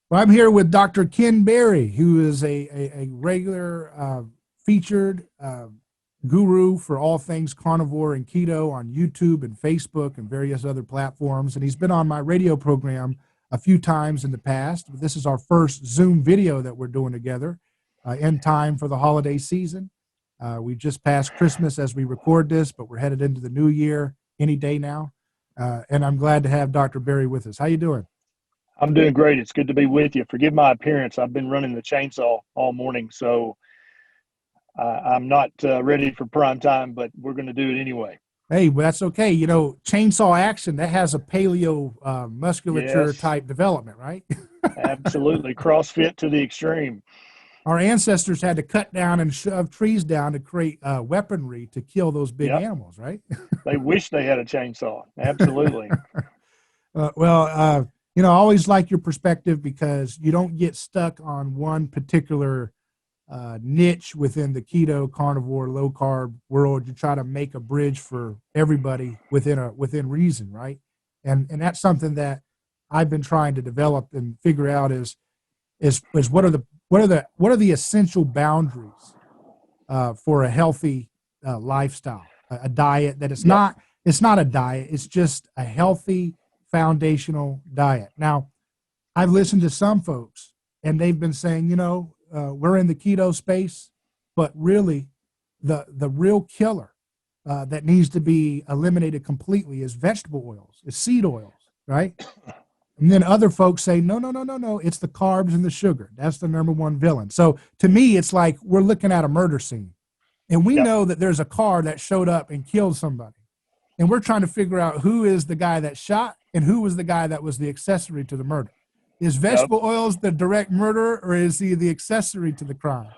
Well, I'm here with Dr. Ken Berry, who is a regular featured guru for all things carnivore and keto on YouTube and Facebook and various other platforms. And he's been on my radio program a few times in the past. This is our first Zoom video that we're doing together in time for the holiday season. We just passed Christmas as we record this, but we're headed into the new year any day now. And I'm glad to have Dr. Berry with us. How you doing? I'm doing great. It's good to be with you. Forgive my appearance. I've been running the chainsaw all morning, so I'm not ready for prime time, but we're going to do it anyway. Hey, well, that's okay. You know, chainsaw action, that has a paleo musculature Yes, type development, right? absolutely. CrossFit to the extreme. Our ancestors had to cut down and shove trees down to create weaponry to kill those big Yep. animals, right? They wish they had a chainsaw. Absolutely. You know, I always like your perspective because you don't get stuck on one particular niche within the keto, carnivore, low carb world. You try to make a bridge for everybody within reason, right? And that's something that I've been trying to develop and figure out is what are the essential boundaries for a healthy lifestyle, a diet that Yep. it's not a diet, it's just a healthy foundational diet. Now, I've listened to some folks and they've been saying, we're in the keto space, but really the real killer that needs to be eliminated completely is vegetable oils, is seed oils, right? And then other folks say, no, no, no, no, no, it's the carbs and the sugar. That's the number one villain. So to me, it's like we're looking at a murder scene. And we Yep. know that there's a car that showed up and killed somebody. And we're trying to figure out who is the guy that shot and who was the guy that was the accessory to the murder. Is Yep. vegetable oils the direct murderer, or is he the accessory to the crime?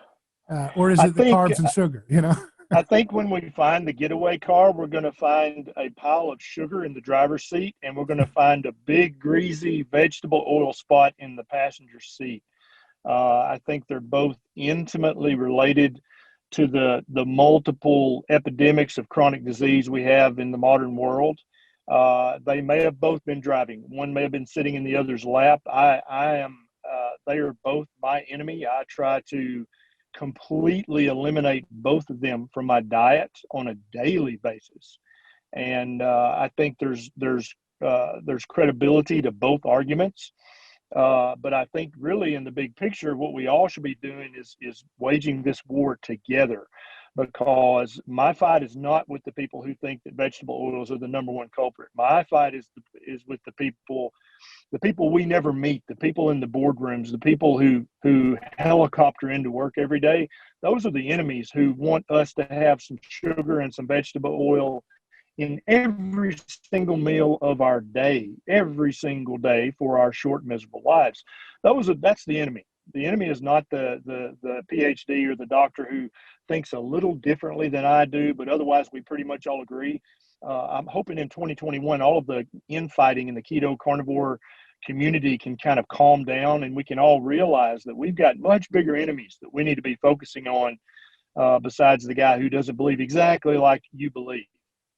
Or is I it the think carbs and sugar, you know? I think when we find the getaway car, we're going to find a pile of sugar in the driver's seat, and we're going to find a big, greasy vegetable oil spot in the passenger seat. I think they're both intimately related to the multiple epidemics of chronic disease we have in the modern world. They may have both been driving. One may have been sitting in the other's lap. I am. They are both my enemy. I try to completely eliminate both of them from my diet on a daily basis, and I think there's credibility to both arguments. But I think really in the big picture, what we all should be doing is waging this war together, because my fight is not with the people who think that vegetable oils are the number one culprit. My fight is with the people we never meet, the people in the boardrooms, the people who helicopter into work every day. Those are the enemies who want us to have some sugar and some vegetable oil in every single meal of our day, every single day for our short, miserable lives. That's the enemy. The enemy is not the PhD or the doctor who thinks a little differently than I do, but otherwise we pretty much all agree. I'm hoping in 2021, all of the infighting in the keto carnivore community can kind of calm down, and we can all realize that we've got much bigger enemies that we need to be focusing on, besides the guy who doesn't believe exactly like you believe.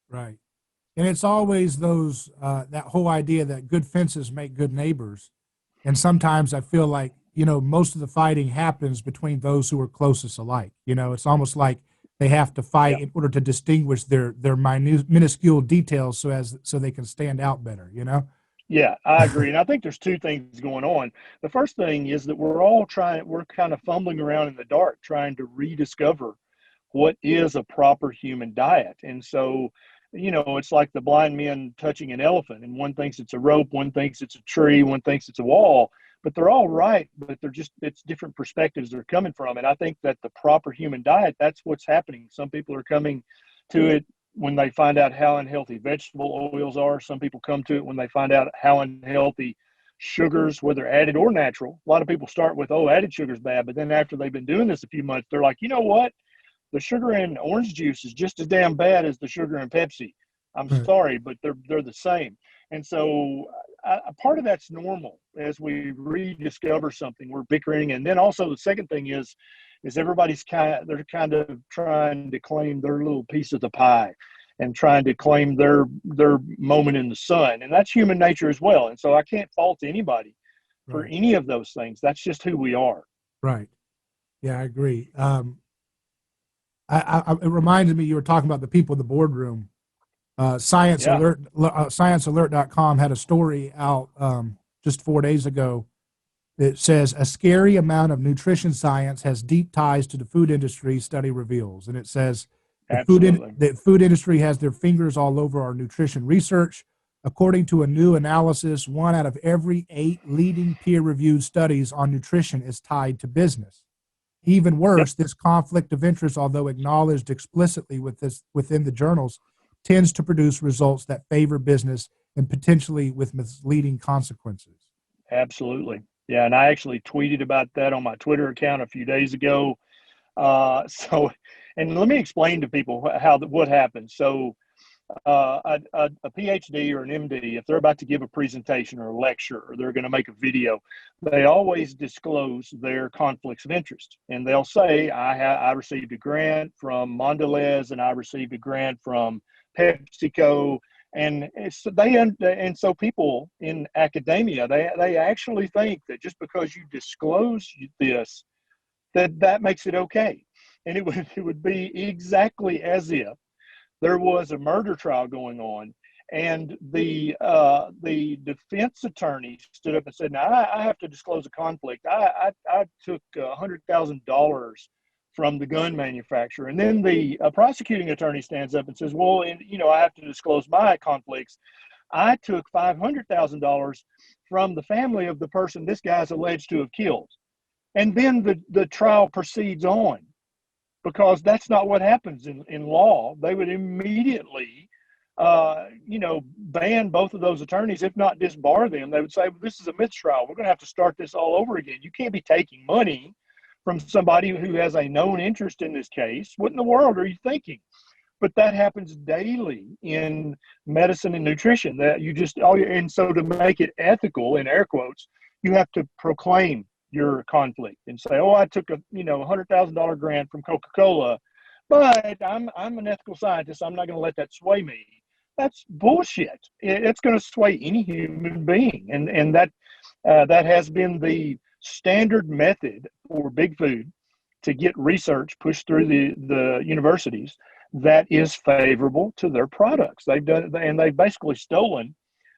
Right. And it's always that whole idea that good fences make good neighbors. And sometimes I feel like, most of the fighting happens between those who are closest alike. It's almost like they have to fight Yeah. in order to distinguish their minuscule details so they can stand out better, Yeah, I agree. And I think there's two things going on. The first thing is that we're kind of fumbling around in the dark trying to rediscover what is a proper human diet. And so, it's like the blind men touching an elephant, and one thinks it's a rope, one thinks it's a tree, one thinks it's a wall, but they're all right, but it's different perspectives they're coming from. And I think that the proper human diet, that's what's happening. Some people are coming to it when they find out how unhealthy vegetable oils are. Some people come to it when they find out how unhealthy sugars, whether added or natural. A lot of people start with, oh, added sugar's bad, but then after they've been doing this a few months, they're like, you know what? The sugar in orange juice is just as damn bad as the sugar in Pepsi. I'm Right. sorry, but they're the same. And so a part of that's normal as we rediscover something. We're bickering, and then also the second thing is they're kind of trying to claim their little piece of the pie and trying to claim their moment in the sun, and that's human nature as well. And so I can't fault anybody for right, any of those things. That's just who we are. right. Yeah, I agree. It reminded me, you were talking about the people in the boardroom. Science Yeah, Alert, ScienceAlert.com had a story out just 4 days ago. It says a scary amount of nutrition science has deep ties to the food industry, study reveals. And it says absolutely. the food industry has their fingers all over our nutrition research. According to a new analysis, 1 out of every 8 leading peer-reviewed studies on nutrition is tied to business. Even Yep. worse, this conflict of interest, although acknowledged explicitly within the journals, tends to produce results that favor business and potentially with misleading consequences. Absolutely. Yeah. And I actually tweeted about that on my Twitter account a few days ago. So, and let me explain to people what happens. So, a PhD or an MD, if they're about to give a presentation or a lecture or they're going to make a video, they always disclose their conflicts of interest. And they'll say, I received a grant from Mondelez and I received a grant from PepsiCo. And so people in academia, they actually think that just because you disclose this, that makes it okay. And it would be exactly as if there was a murder trial going on, and the defense attorney stood up and said, "Now I have to disclose a conflict. I took $100,000 from the gun manufacturer," and then the prosecuting attorney stands up and says, "Well, and I have to disclose my conflicts. I took $500,000 from the family of the person this guy's alleged to have killed," and then the trial proceeds on, because that's not what happens in law. They would immediately, ban both of those attorneys, if not disbar them. They would say, well, this is a mistrial. We're going to have to start this all over again. You can't be taking money from somebody who has a known interest in this case. What in the world are you thinking? But that happens daily in medicine and nutrition. That you just, and so to make it ethical, in air quotes, you have to proclaim your conflict and say, "Oh, I took a $100,000 grant from Coca-Cola, but I'm an ethical scientist. I'm not going to let that sway me." That's bullshit. It's going to sway any human being, and that has been the standard method for big food to get research pushed through the universities that is favorable to their products. They've done, and they've basically stolen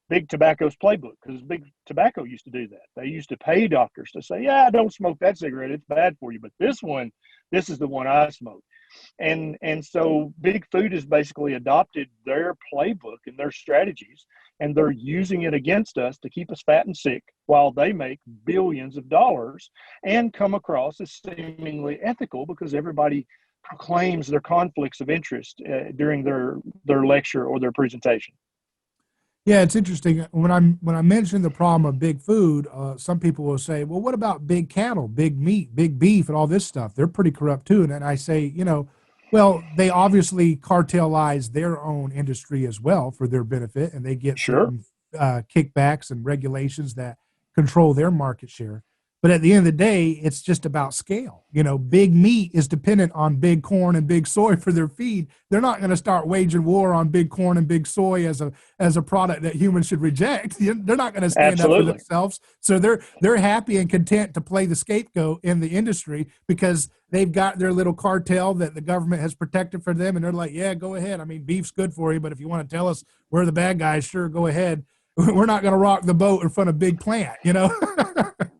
Big Tobacco's playbook, because Big Tobacco used to do that. They used to pay doctors to say, "Yeah, don't smoke that cigarette. It's bad for you. But this is the one I smoke." And so Big Food has basically adopted their playbook and their strategies, and they're using it against us to keep us fat and sick while they make billions of dollars and come across as seemingly ethical because everybody proclaims their conflicts of interest during their lecture or their presentation. Yeah, it's interesting. When I mention the problem of big food, some people will say, "Well, what about big cattle, big meat, big beef, and all this stuff? They're pretty corrupt too." And then I say, well, they obviously cartelize their own industry as well for their benefit, and they get Sure. certain kickbacks and regulations that control their market share. But at the end of the day, it's just about scale. Big meat is dependent on big corn and big soy for their feed. They're not going to start waging war on big corn and big soy as a product that humans should reject. They're not going to stand up for Absolutely. themselves. So they're happy and content to play the scapegoat in the industry because they've got their little cartel that the government has protected for them, and they're like, "Yeah, go ahead. I mean, beef's good for you, but if you want to tell us we're the bad guys, sure, go ahead. We're not going to rock the boat in front of big plant."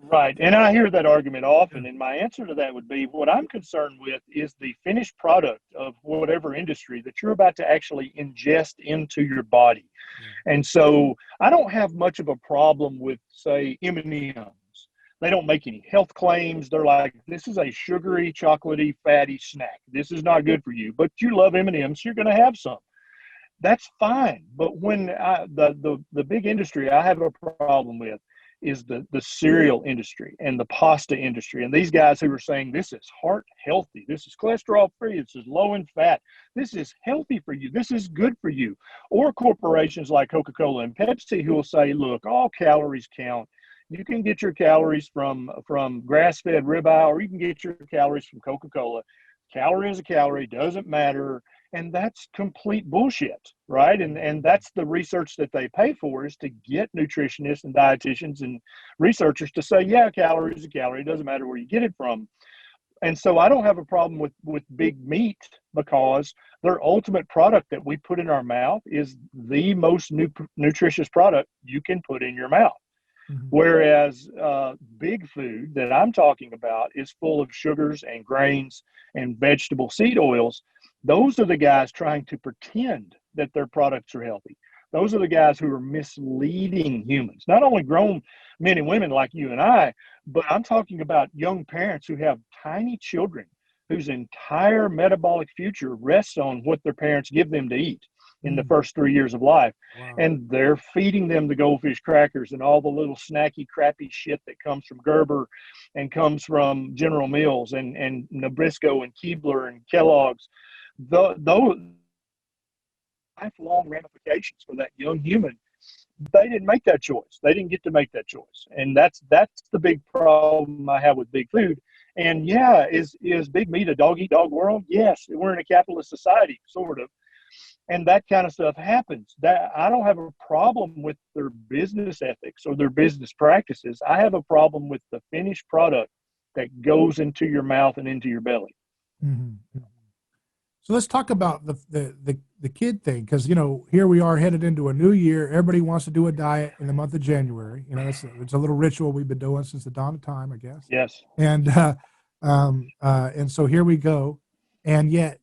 Right. And I hear that argument often. And my answer to that would be, what I'm concerned with is the finished product of whatever industry that you're about to actually ingest into your body. And so I don't have much of a problem with, say, M&Ms. They don't make any health claims. They're like, this is a sugary, chocolatey, fatty snack. This is not good for you, but you love M&Ms, so you're going to have some. That's fine. But when the big industry I have a problem with is the cereal industry and the pasta industry. And these guys who are saying this is heart healthy, this is cholesterol free, this is low in fat, this is healthy for you, this is good for you. Or corporations like Coca-Cola and Pepsi who will say, look, all calories count. You can get your calories from grass-fed ribeye, or you can get your calories from Coca-Cola. Calorie is a calorie, doesn't matter. And that's complete bullshit, right? And that's the research that they pay for, is to get nutritionists and dietitians and researchers to say, yeah, a calorie is a calorie. It doesn't matter where you get it from. And so I don't have a problem with big meat, because their ultimate product that we put in our mouth is the most nutritious product you can put in your mouth. Mm-hmm. Whereas big food that I'm talking about is full of sugars and grains and vegetable seed oils. Those are the guys trying to pretend that their products are healthy. Those are the guys who are misleading humans, not only grown men and women like you and I, but I'm talking about young parents who have tiny children whose entire metabolic future rests on what their parents give them to eat in the first 3 years of life. Wow. And they're feeding them the goldfish crackers and all the little snacky, crappy shit that comes from Gerber and comes from General Mills and Nabisco and Keebler and Kellogg's. Those lifelong ramifications for that young human. They didn't make that choice. They didn't get to make that choice. And that's the big problem I have with big food. And yeah, is big meat a dog eat dog world? Yes, we're in a capitalist society, sort of. And that kind of stuff happens. That I don't have a problem with their business ethics or their business practices. I have a problem with the finished product that goes into your mouth and into your belly. Mm-hmm. So let's talk about the kid thing, because here we are headed into a new year. Everybody wants to do a diet in the month of January. It's a little ritual we've been doing since the dawn of time, I guess. Yes. And so here we go. And yet,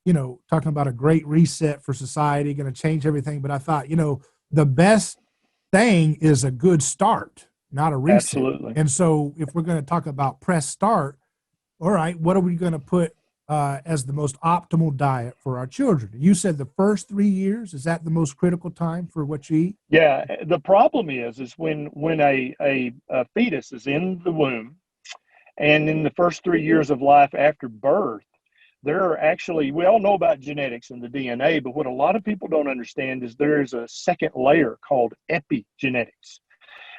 talking about a great reset for society, going to change everything. But I thought, the best thing is a good start, not a reset. Absolutely. And so if we're going to talk about press start, all right, what are we going to put as the most optimal diet for our children? You said the first 3 years, is that the most critical time for what you eat? Yeah. The problem is when a fetus is in the womb, and in the first 3 years of life after birth, there are actually, we all know about genetics and the DNA, but what a lot of people don't understand is there is a second layer called epigenetics.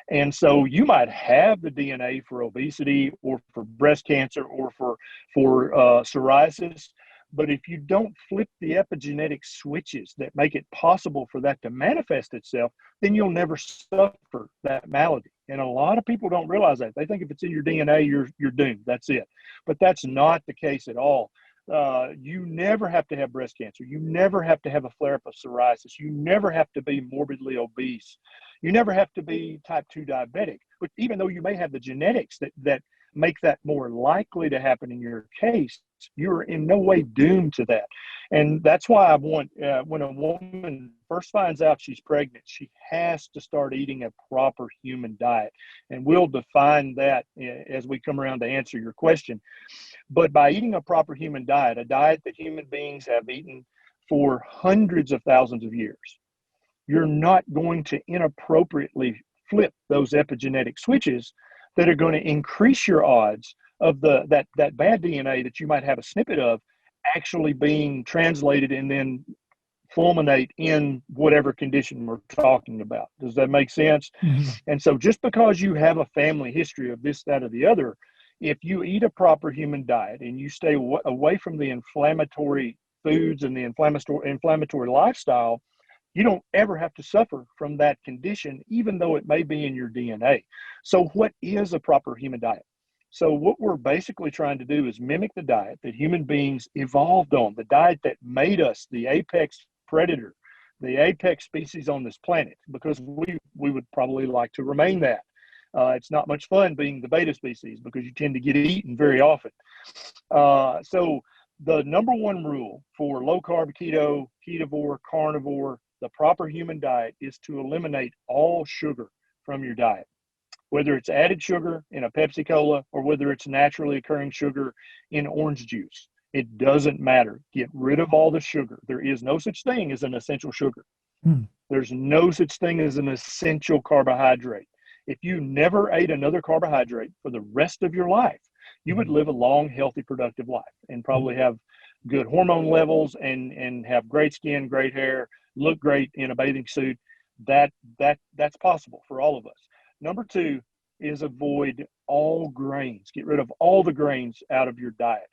And so you might have the DNA for obesity or for breast cancer or for psoriasis, but if you don't flip the epigenetic switches that make it possible for that to manifest itself, then you'll never suffer that malady. And a lot of people don't realize that. They think if it's in your DNA, you're doomed. That's it. But that's not the case at all. You never have to have breast cancer. You never have to have a flare-up of psoriasis. You never have to be morbidly obese. You never have to be type 2 diabetic. But even though you may have the genetics that make that more likely to happen in your case, you're in no way doomed to that. And that's why I want, when a woman first finds out she's pregnant, she has to start eating a proper human diet. And we'll define that as we come around to answer your question. But by eating a proper human diet, a diet that human beings have eaten for hundreds of thousands of years, you're not going to inappropriately flip those epigenetic switches that are going to increase your odds of that bad DNA that you might have a snippet of actually being translated and then fulminate in whatever condition we're talking about. Does that make sense? Mm-hmm. And so just because you have a family history of this, that, or the other, if you eat a proper human diet and you stay away from the inflammatory foods and the inflammatory lifestyle, you don't ever have to suffer from that condition, even though it may be in your DNA. So what is a proper human diet? So what we're basically trying to do is mimic the diet that human beings evolved on, the diet that made us the apex predator, the apex species on this planet, because we would probably like to remain that. It's not much fun being the beta species because you tend to get eaten very often. So the number one rule for low carb, keto, ketovore, carnivore, the proper human diet is to eliminate all sugar from your diet, whether it's added sugar in a Pepsi Cola or whether it's naturally occurring sugar in orange juice. It doesn't matter. Get rid of all the sugar. There is no such thing as an essential sugar. There's no such thing as an essential carbohydrate. If you never ate another carbohydrate for the rest of your life, you would live a long, healthy, productive life and probably have good hormone levels and have great skin, great hair, look great in a bathing suit. That's possible for all of us. Number two is avoid all grains. Get rid of all the grains out of your diet.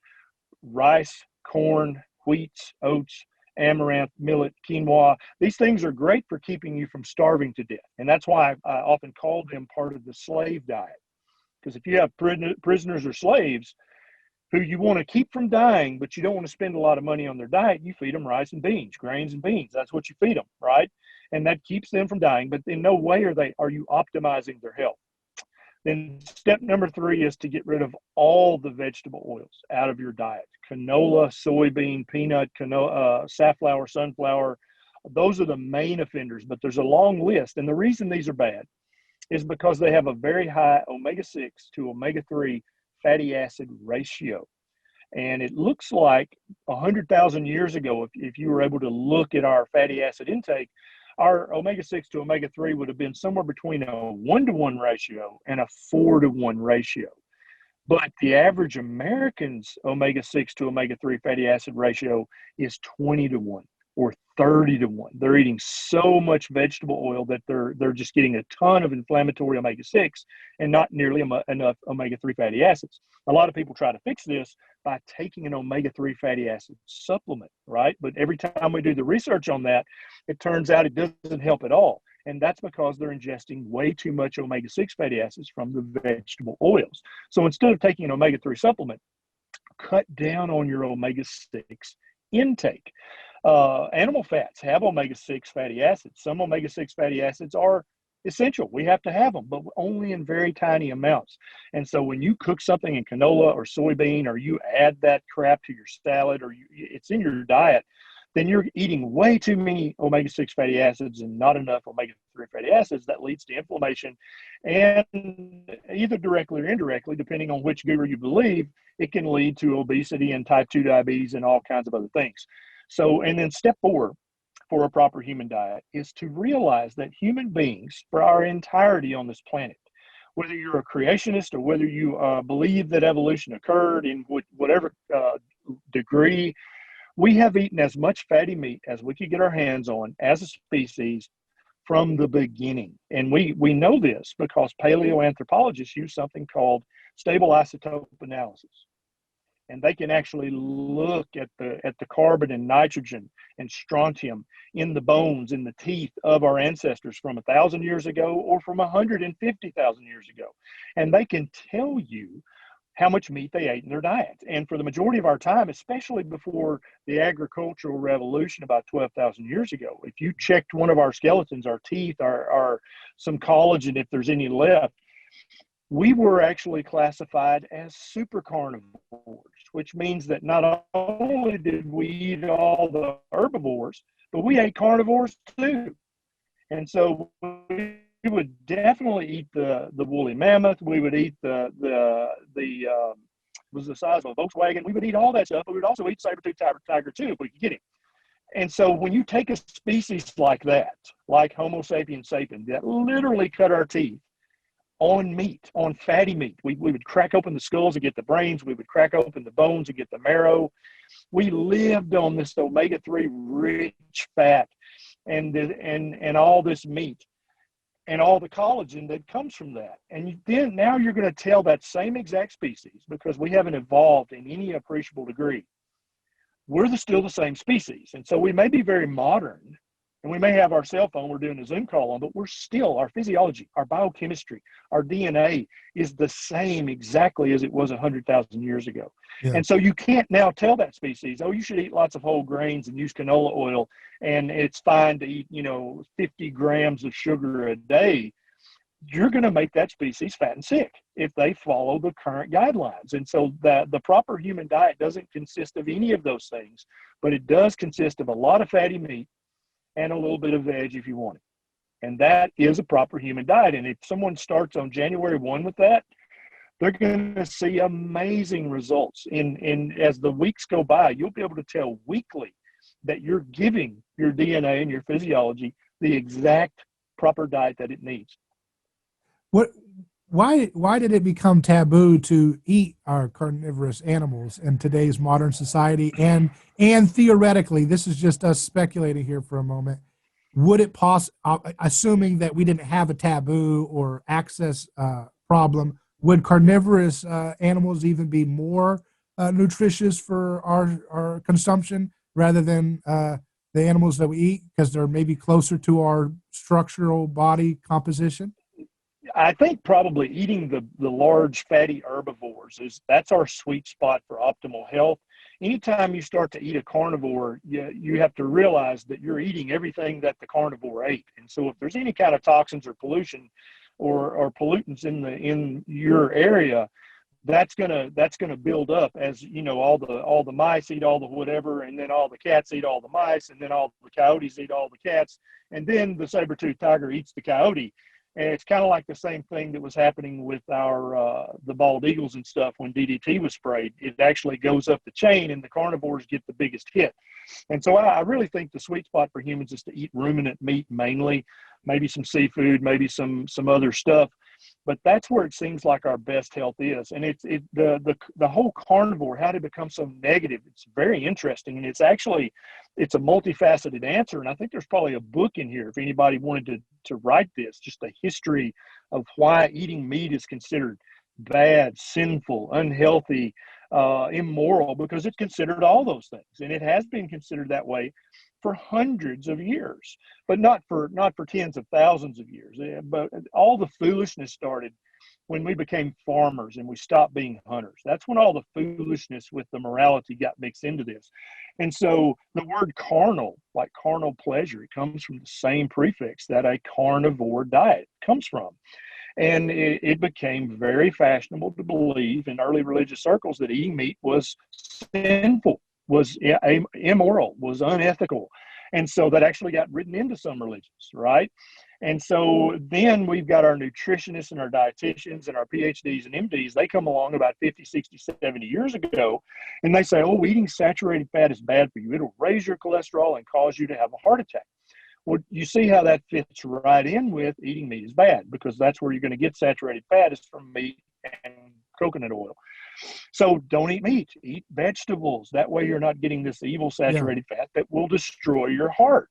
Rice, corn, wheats, oats, amaranth, millet, quinoa. These things are great for keeping you from starving to death. And that's why I often call them part of the slave diet. Because if you have prisoners or slaves who you want to keep from dying, but you don't want to spend a lot of money on their diet, you feed them rice and beans, grains and beans. That's what you feed them, right? And that keeps them from dying, but in no way are you optimizing their health. Then step number 3 is to get rid of all the vegetable oils out of your diet. Canola, soybean, peanut, safflower, sunflower. Those are the main offenders, but there's a long list. And the reason these are bad is because they have a very high omega-6 to omega-3 fatty acid ratio. And it looks like 100,000 years ago, if you were able to look at our fatty acid intake, our omega-6 to omega-3 would have been somewhere between a 1-to-1 ratio and a 4-to-1 ratio. But the average American's omega-6 to omega-3 fatty acid ratio is 20-to-1 or 30-to-1. They're eating so much vegetable oil that they're just getting a ton of inflammatory omega-6 and not nearly enough omega-3 fatty acids. A lot of people try to fix this by taking an omega-3 fatty acid supplement, right? But every time we do the research on that, it turns out it doesn't help at all. And that's because they're ingesting way too much omega-6 fatty acids from the vegetable oils. So instead of taking an omega-3 supplement, cut down on your omega-6 intake. Animal fats have omega-6 fatty acids. Some omega-6 fatty acids are essential. We have to have them, but only in very tiny amounts. And so when you cook something in canola or soybean, or you add that crap to your salad, or it's in your diet, then you're eating way too many omega-6 fatty acids and not enough omega-3 fatty acids. That leads to inflammation, and either directly or indirectly, depending on which guru you believe, it can lead to obesity and type 2 diabetes and all kinds of other things. So, and then step 4 for a proper human diet is to realize that human beings, for our entirety on this planet, whether you're a creationist or whether you believe that evolution occurred in whatever degree, we have eaten as much fatty meat as we could get our hands on as a species from the beginning. And we know this because paleoanthropologists use something called stable isotope analysis. And they can actually look at the carbon and nitrogen and strontium in the bones, in the teeth of our ancestors from 1,000 years ago or from 150,000 years ago. And they can tell you how much meat they ate in their diet. And for the majority of our time, especially before the agricultural revolution about 12,000 years ago, if you checked one of our skeletons, our teeth, our some collagen, if there's any left, we were actually classified as super carnivores, which means that not only did we eat all the herbivores, but we ate carnivores too. And so we would definitely eat the woolly mammoth. We would eat the was the size of a Volkswagen. We would eat all that stuff, but we would also eat saber-toothed tiger too, if we could get him. And so when you take a species like that, like Homo sapiens sapien, that literally cut our teeth on meat, on fatty meat. We would crack open the skulls and get the brains. We would crack open the bones and get the marrow. We lived on this omega-3 rich fat and all this meat and all the collagen that comes from that. And then now you're going to tell that same exact species, because we haven't evolved in any appreciable degree, we're still the same species. And so we may be very modern, and we may have our cell phone we're doing a Zoom call on, but we're still, our physiology, our biochemistry, our DNA is the same exactly as it was 100,000 years ago. Yeah. And so you can't now tell that species, oh, you should eat lots of whole grains and use canola oil, and it's fine to eat, 50 grams of sugar a day. You're going to make that species fat and sick if they follow the current guidelines. And so the proper human diet doesn't consist of any of those things, but it does consist of a lot of fatty meat and a little bit of veg if you want it. And that is a proper human diet. And if someone starts on January 1 with that, they're going to see amazing results. In as the weeks go by, you'll be able to tell weekly that you're giving your DNA and your physiology the exact proper diet that it needs. Why did it become taboo to eat our carnivorous animals in today's modern society? And theoretically, this is just us speculating here for a moment, would it assuming that we didn't have a taboo or access problem, would carnivorous animals even be more nutritious for our consumption rather than the animals that we eat because they're maybe closer to our structural body composition? I think probably eating the large fatty herbivores that's our sweet spot for optimal health. Anytime you start to eat a carnivore, you have to realize that you're eating everything that the carnivore ate. And so if there's any kind of toxins or pollution or pollutants in your area, that's gonna build up as all the mice eat all the whatever, and then all the cats eat all the mice, and then all the coyotes eat all the cats, and then the saber-toothed tiger eats the coyote. And it's kind of like the same thing that was happening with our the bald eagles and stuff when DDT was sprayed. It actually goes up the chain, and the carnivores get the biggest hit. And so I really think the sweet spot for humans is to eat ruminant meat mainly, maybe some seafood, maybe some other stuff. But that's where it seems like our best health is. And the whole carnivore, how did it become so negative? It's very interesting, and it's a multifaceted answer. And I think there's probably a book in here if anybody wanted to write this, just a history of why eating meat is considered bad, sinful, unhealthy, immoral, because it's considered all those things, and it has been considered that way for hundreds of years, but not for tens of thousands of years. But all the foolishness started when we became farmers and we stopped being hunters. That's when all the foolishness with the morality got mixed into this. And so the word carnal, like carnal pleasure, it comes from the same prefix that a carnivore diet comes from. And it became very fashionable to believe in early religious circles that eating meat was sinful, was immoral, was unethical. And so that actually got written into some religions, right? And so then we've got our nutritionists and our dietitians and our PhDs and MDs. They come along about 50, 60, 70 years ago, and they say, oh, eating saturated fat is bad for you. It'll raise your cholesterol and cause you to have a heart attack. Well, you see how that fits right in with eating meat is bad, because that's where you're going to get saturated fat is from meat and coconut oil. So don't eat meat, eat vegetables. That way you're not getting this evil saturated fat that will destroy your heart.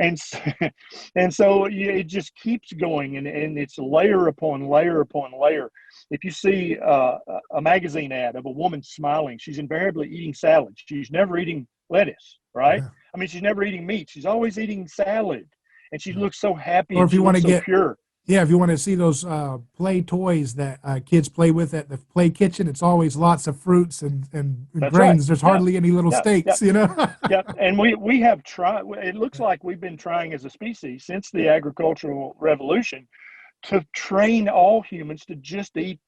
And so it just keeps going, and it's layer upon layer upon layer. If you see a magazine ad of a woman smiling, she's invariably eating salad. She's never eating lettuce, right? Yeah. I mean, she's never eating meat. She's always eating salad, and she looks so happy. Or and if you she want to looks so get pure. Yeah, if you want to see those play toys that kids play with at the play kitchen, it's always lots of fruits and That's right. grains. There's hardly any little Yeah. steaks, you know? Yeah, and we have tried. It looks like we've been trying as a species since the agricultural revolution to train all humans to just eat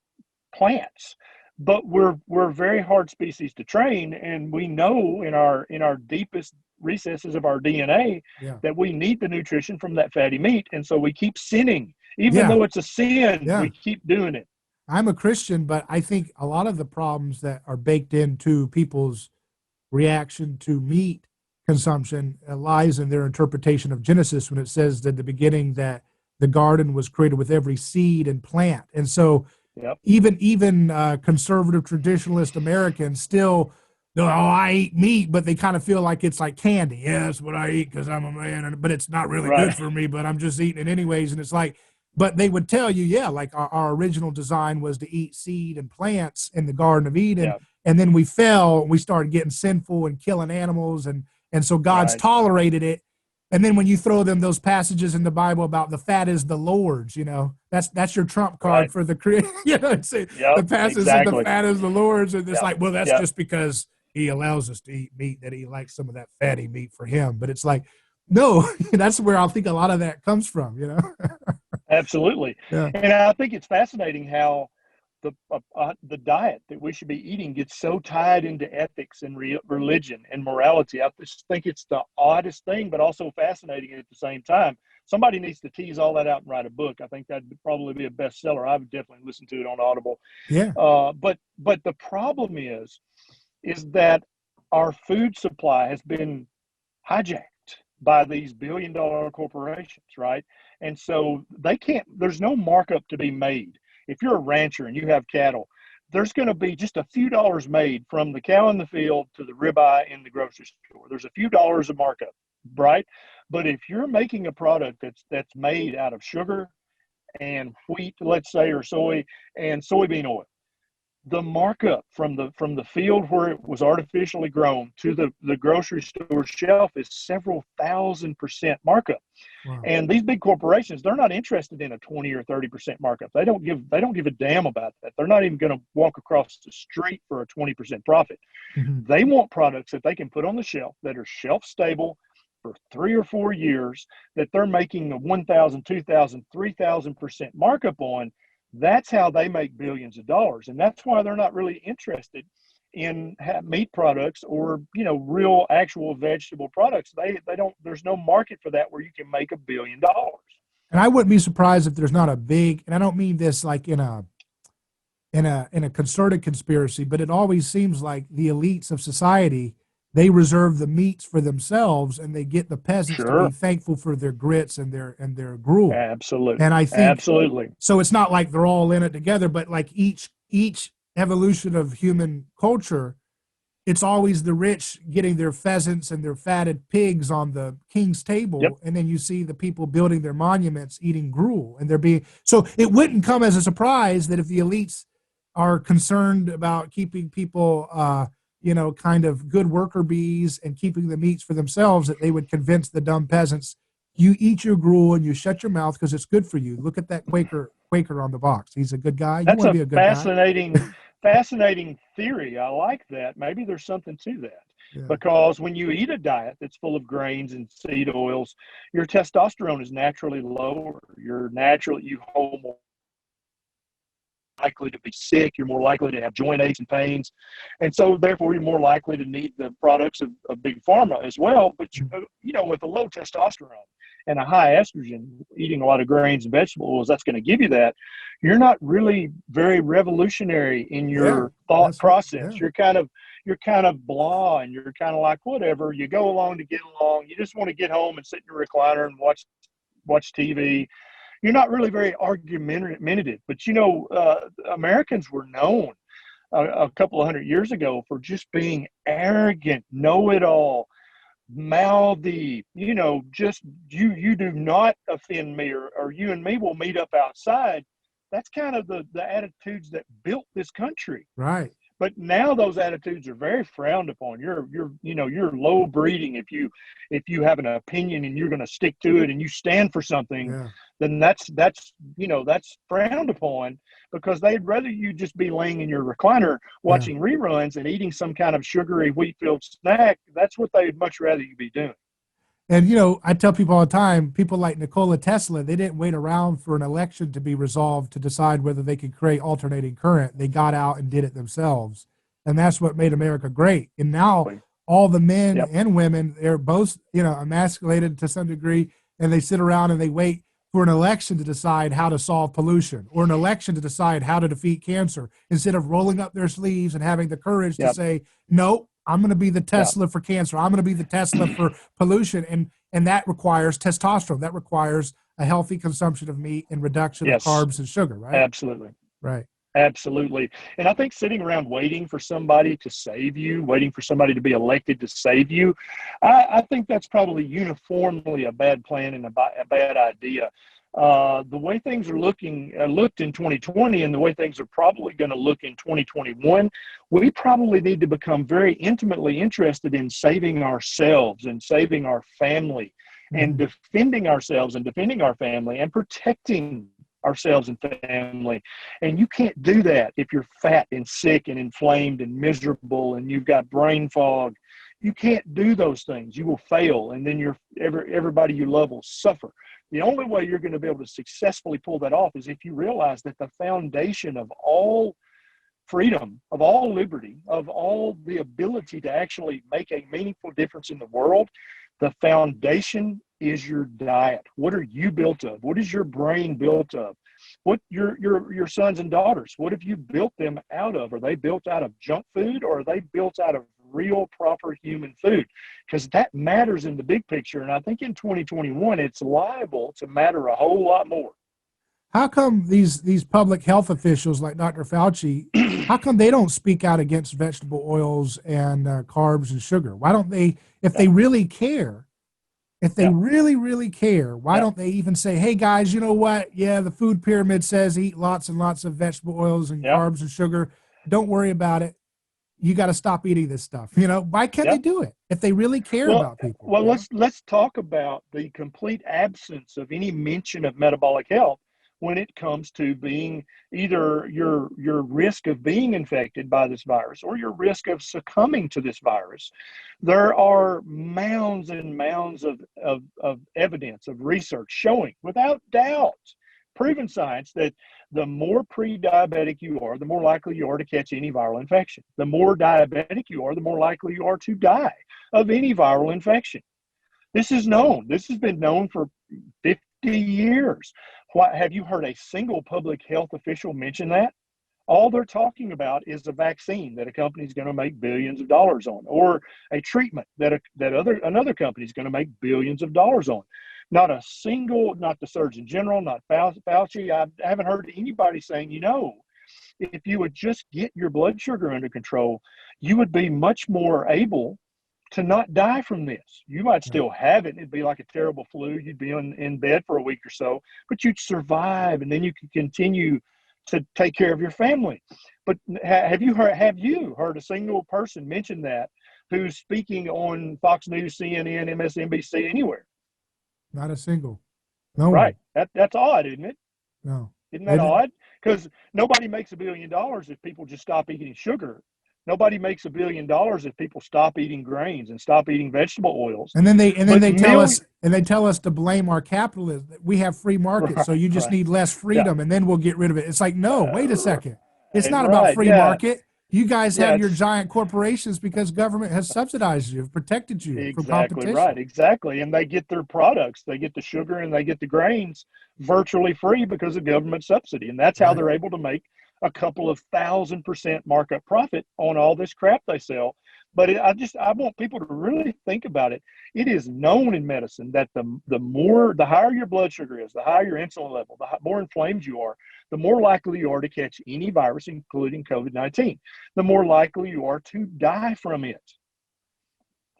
plants. But we're a very hard species to train, and we know in our deepest recesses of our DNA Yeah. that we need the nutrition from that fatty meat, and so we keep sinning. Even Yeah. though it's a sin, Yeah. we keep doing it. I'm a Christian, but I think a lot of the problems that are baked into people's reaction to meat consumption lies in their interpretation of Genesis when it says that the beginning that the garden was created with every seed and plant. And so Yep. even conservative traditionalist Americans still, oh, I eat meat, but they kind of feel like it's like candy. Yeah, that's what I eat because I'm a man, but it's not really Right. good for me, but I'm just eating it anyways. And it's like, but they would tell you, yeah, like our original design was to eat seed and plants in the Garden of Eden. Yeah. And then we fell, we started getting sinful and killing animals. And so God's Right. tolerated it. And then when you throw them those passages in the Bible about the fat is the Lord's, that's your trump card Right. for the creator. The Yep. passage of the Exactly. fat is the Lord's. And it's Yep. like, well, that's Yep. just because he allows us to eat meat, that he likes some of that fatty meat for him. But it's like, no, that's where I think a lot of that comes from, Absolutely. Yeah. And I think it's fascinating how the diet that we should be eating gets so tied into ethics and religion and morality. I just think it's the oddest thing, but also fascinating at the same time. Somebody needs to tease all that out and write a book. I think that'd probably be a bestseller. I would definitely listen to it on Audible. Yeah. But the problem is that our food supply has been hijacked by these billion-dollar corporations, right? And so there's no markup to be made. If you're a rancher and you have cattle, there's going to be just a few dollars made from the cow in the field to the ribeye in the grocery store. There's a few dollars of markup, right? But if you're making a product that's made out of sugar and wheat, let's say, or soy and soybean oil, the markup from the field where it was artificially grown to the grocery store shelf is several thousand% markup. Wow. And these big corporations, they're not interested in a 20 or 30% markup. They don't give a damn about that. They're not even going to walk across the street for a 20% profit. Mm-hmm. They want products that they can put on the shelf that are shelf stable for 3 or 4 years, that they're making a 1,000, 2,000, 3,000% markup on. That's how they make billions of dollars. And that's why they're not really interested in meat products or, real actual vegetable products. They don't, there's no market for that where you can make $1 billion. And I wouldn't be surprised if there's not a big, and I don't mean this like in a concerted conspiracy, but it always seems like the elites of society, they reserve the meats for themselves, and they get the peasants to be Sure. thankful for their grits and their gruel. Absolutely. And I think Absolutely. so. It's not like they're all in it together, but like each evolution of human culture, it's always the rich getting their pheasants and their fatted pigs on the king's table, Yep. and then you see the people building their monuments eating gruel, and they're being so. It wouldn't come as a surprise that if the elites are concerned about keeping people, kind of good worker bees and keeping the meats for themselves, that they would convince the dumb peasants, you eat your gruel and you shut your mouth because it's good for you. Look at that Quaker on the box. He's a good guy. You That's want to a be a good guy. fascinating theory. I like that. Maybe there's something to that. Yeah. Because when you eat a diet that's full of grains and seed oils, your testosterone is naturally lower. You hold more likely to be sick. You're more likely to have joint aches and pains. And so therefore you're more likely to need the products of big pharma as well. But with a low testosterone and a high estrogen, eating a lot of grains and vegetable oils, that's going to give you that. You're not really very revolutionary in your thought process. Yeah. You're kind of blah, and you're kind of like, whatever, you go along to get along. You just want to get home and sit in your recliner and watch TV. You're not really very argumentative. But Americans were known a couple of hundred years ago for just being arrogant, know-it-all, mouthy, just you do not offend me, or you and me will meet up outside. That's kind of the attitudes that built this country. Right. But now those attitudes are very frowned upon. You're low breeding if you have an opinion and you're going to stick to it and you stand for something. Yeah. Then that's frowned upon, because they'd rather you just be laying in your recliner watching reruns and eating some kind of sugary wheat-filled snack. That's what they'd much rather you be doing. And, I tell people all the time, people like Nikola Tesla, they didn't wait around for an election to be resolved to decide whether they could create alternating current. They got out and did it themselves. And that's what made America great. And now all the men and women, they're both, emasculated to some degree, and they sit around and they wait for an election to decide how to solve pollution, or an election to decide how to defeat cancer, instead of rolling up their sleeves and having the courage to say, no, I'm going to be the Tesla for cancer. I'm going to be the Tesla for pollution. And that requires testosterone. That requires a healthy consumption of meat and reduction of carbs and sugar, right? Absolutely. Right. Absolutely. And I think sitting around waiting for somebody to save you, waiting for somebody to be elected to save you, I think that's probably uniformly a bad plan and a bad idea. The way things are looked in 2020, and the way things are probably going to look in 2021, we probably need to become very intimately interested in saving ourselves and saving our family, and defending ourselves and defending our family and protecting ourselves and family. And you can't do that if you're fat and sick and inflamed and miserable and you've got brain fog. You can't do those things. You will fail, and then everybody you love will suffer. The only way you're going to be able to successfully pull that off is if you realize that the foundation of all freedom, of all liberty, of all the ability to actually make a meaningful difference in the world, the foundation is your diet. What are you built of? What is your brain built of? What your sons and daughters, what have you built them out of? Are they built out of junk food, or are they built out of real, proper human food? Because that matters in the big picture. And I think in 2021, it's liable to matter a whole lot more. How come these public health officials like Dr. Fauci, how come they don't speak out against vegetable oils and carbs and sugar? Why don't they, if they really care, if they really, really care, why don't they even say, hey, guys, you know what? Yeah, the food pyramid says eat lots and lots of vegetable oils and carbs and sugar. don't worry about it. You got to stop eating this stuff. Why can't Yeah. they do it if they really care Well, about people? well, let's talk about the complete absence of any mention of metabolic health when it comes to being either your risk of being infected by this virus or your risk of succumbing to this virus. There are mounds and mounds of evidence, of research showing without doubt, proven science, that the more pre-diabetic you are, the more likely you are to catch any viral infection. The more diabetic you are, the more likely you are to die of any viral infection. This is known. This has been known for 50 years. Have you heard a single public health official mention that? All they're talking about is a vaccine that a company is going to make billions of dollars on, or a treatment that another company is going to make billions of dollars on. Not a single, not the Surgeon General, not Fauci. I haven't heard anybody saying, if you would just get your blood sugar under control, you would be much more able to not die from this. You might still have it. It'd be like a terrible flu. You'd be in bed for a week or so, but you'd survive, and then you could continue to take care of your family. But have you heard a single person mention that who's speaking on Fox News, CNN, MSNBC, anywhere? Not a single. No Right. one. That's odd, isn't it? No. Isn't that odd? Because nobody makes $1 billion if people just stop eating sugar. Nobody makes $1 billion if people stop eating grains and stop eating vegetable oils. And then they tell us to blame our capitalism. We have free markets, so you just need less freedom, and then we'll get rid of it. It's like, no, wait a second. It's not about free market. You guys have your giant corporations because government has subsidized you, protected you from competition. Right, exactly. And they get their products, they get the sugar and they get the grains virtually free because of government subsidy. And that's how they're able to make a couple of 1,000% markup profit on all this crap they sell. But I want people to really think about it. It is known in medicine that the higher your blood sugar is, the higher your insulin level, the more inflamed you are, the more likely you are to catch any virus, including COVID-19. The more likely you are to die from it.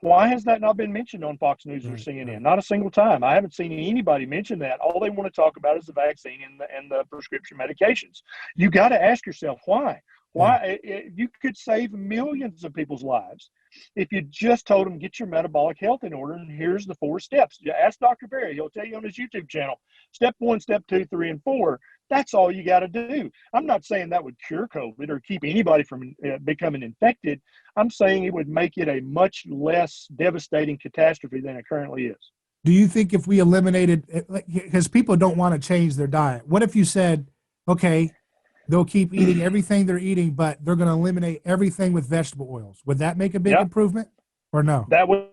Why has that not been mentioned on Fox News or CNN? Not a single time. I haven't seen anybody mention that. All they want to talk about is the vaccine and the prescription medications. You got to ask yourself why. Why you could save millions of people's lives if you just told them, get your metabolic health in order, and here's the 4 steps. You ask Dr. Berry, he'll tell you on his YouTube channel, step 1, step 2, 3, and 4. That's all you got to do. I'm not saying that would cure COVID or keep anybody from becoming infected. I'm saying it would make it a much less devastating catastrophe than it currently is. Do you think if we eliminated, because people don't want to change their diet, what if you said, okay, they'll keep eating everything they're eating, but they're going to eliminate everything with vegetable oils? Would that make a big improvement or no? That would,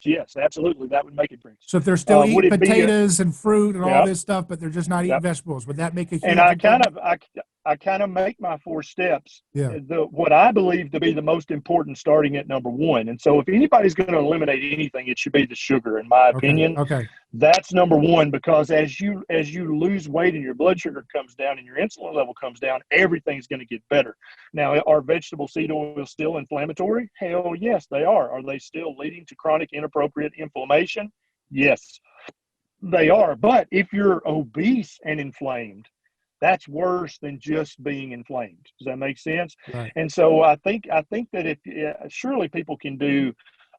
yes, absolutely. That would make it big. So if they're still eating potatoes and fruit and all this stuff, but they're just not eating vegetables, would that make a huge improvement? I kind of make my 4 steps, what I believe to be the most important, starting at number 1. And so if anybody's going to eliminate anything, it should be the sugar, in my opinion. Okay. That's number 1, because as you lose weight and your blood sugar comes down and your insulin level comes down, everything's going to get better. Now, are vegetable seed oils still inflammatory? Hell yes, they are. Are they still leading to chronic inappropriate inflammation? Yes, they are. But if you're obese and inflamed, that's worse than just being inflamed. Does that make sense? Right. And so I think that surely people can do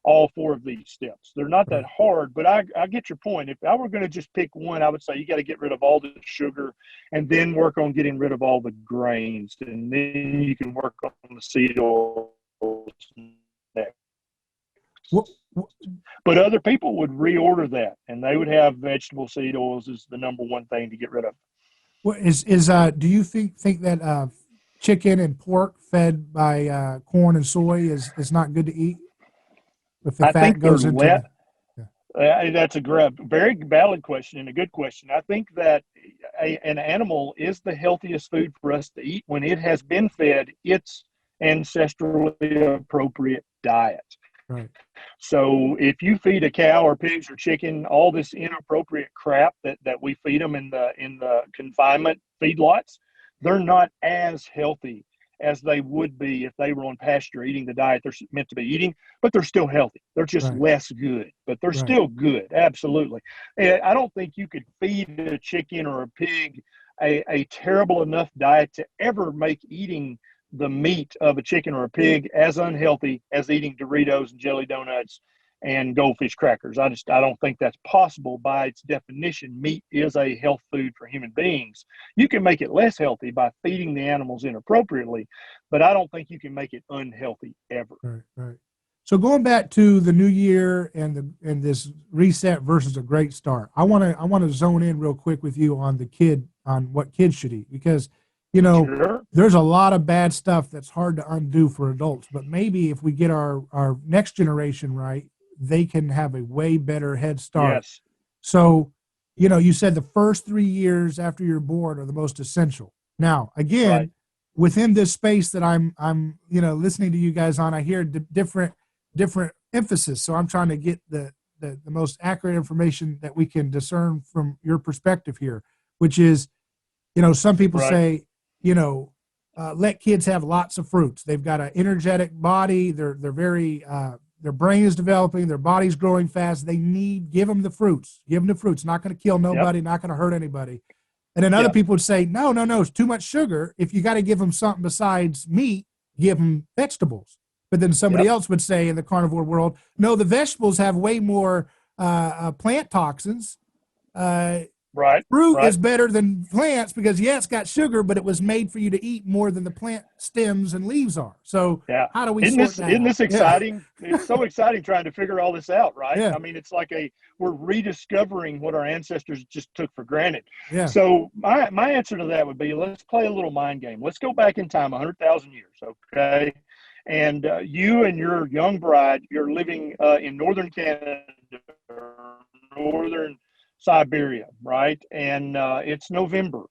all 4 of these steps. They're not that hard, but I get your point. If I were going to just pick one, I would say you got to get rid of all the sugar and then work on getting rid of all the grains, and then you can work on the seed oils next. But other people would reorder that, and they would have vegetable seed oils as the number 1 thing to get rid of. Well, do you think that chicken and pork fed by corn and soy is not good to eat? If the fat goes into that's a very valid question and a good question. I think that an animal is the healthiest food for us to eat when it has been fed its ancestrally appropriate diet. Right. So if you feed a cow or pigs or chicken all this inappropriate crap that we feed them in the confinement feedlots, they're not as healthy as they would be if they were on pasture eating the diet they're meant to be eating, but they're still healthy. They're just less good, but they're still good. Absolutely. I don't think you could feed a chicken or a pig a terrible enough diet to ever make eating the meat of a chicken or a pig as unhealthy as eating Doritos and jelly donuts and goldfish crackers. I don't think that's possible by its definition. Meat is a health food for human beings. You can make it less healthy by feeding the animals inappropriately, but I don't think you can make it unhealthy ever. Right, right. So going back to the new year and this reset versus a great start, I want to zone in real quick with you on what kids should eat, because Sure. there's a lot of bad stuff that's hard to undo for adults, but maybe if we get our next generation right, they can have a way better head start. Yes. So, you said the first 3 years after you're born are the most essential. Now, again, Right. within this space that I'm listening to you guys on, I hear different emphasis. So I'm trying to get the most accurate information that we can discern from your perspective here, which is, some people Right. say, let kids have lots of fruits. They've got an energetic body. They're very, their brain is developing. Their body's growing fast. Give them the fruits. Give them the fruits. Not going to kill nobody. Yep. Not going to hurt anybody. And then other Yep. people would say, no, it's too much sugar. If you got to give them something besides meat, give them vegetables. But then somebody Yep. else would say in the carnivore world, no, the vegetables have way more plant toxins. Right. Fruit Right. is better than plants because, it's got sugar, but it was made for you to eat more than the plant stems and leaves are. So Yeah. how do we Isn't sort this that isn't out? this exciting? It's so exciting trying to figure all this out, right? Yeah. I mean, it's like we're rediscovering what our ancestors just took for granted. Yeah. So my answer to that would be, let's play a little mind game. Let's go back in time 100,000 years, okay? And you and your young bride, you're living in northern Canada, northern Siberia, right? And it's November.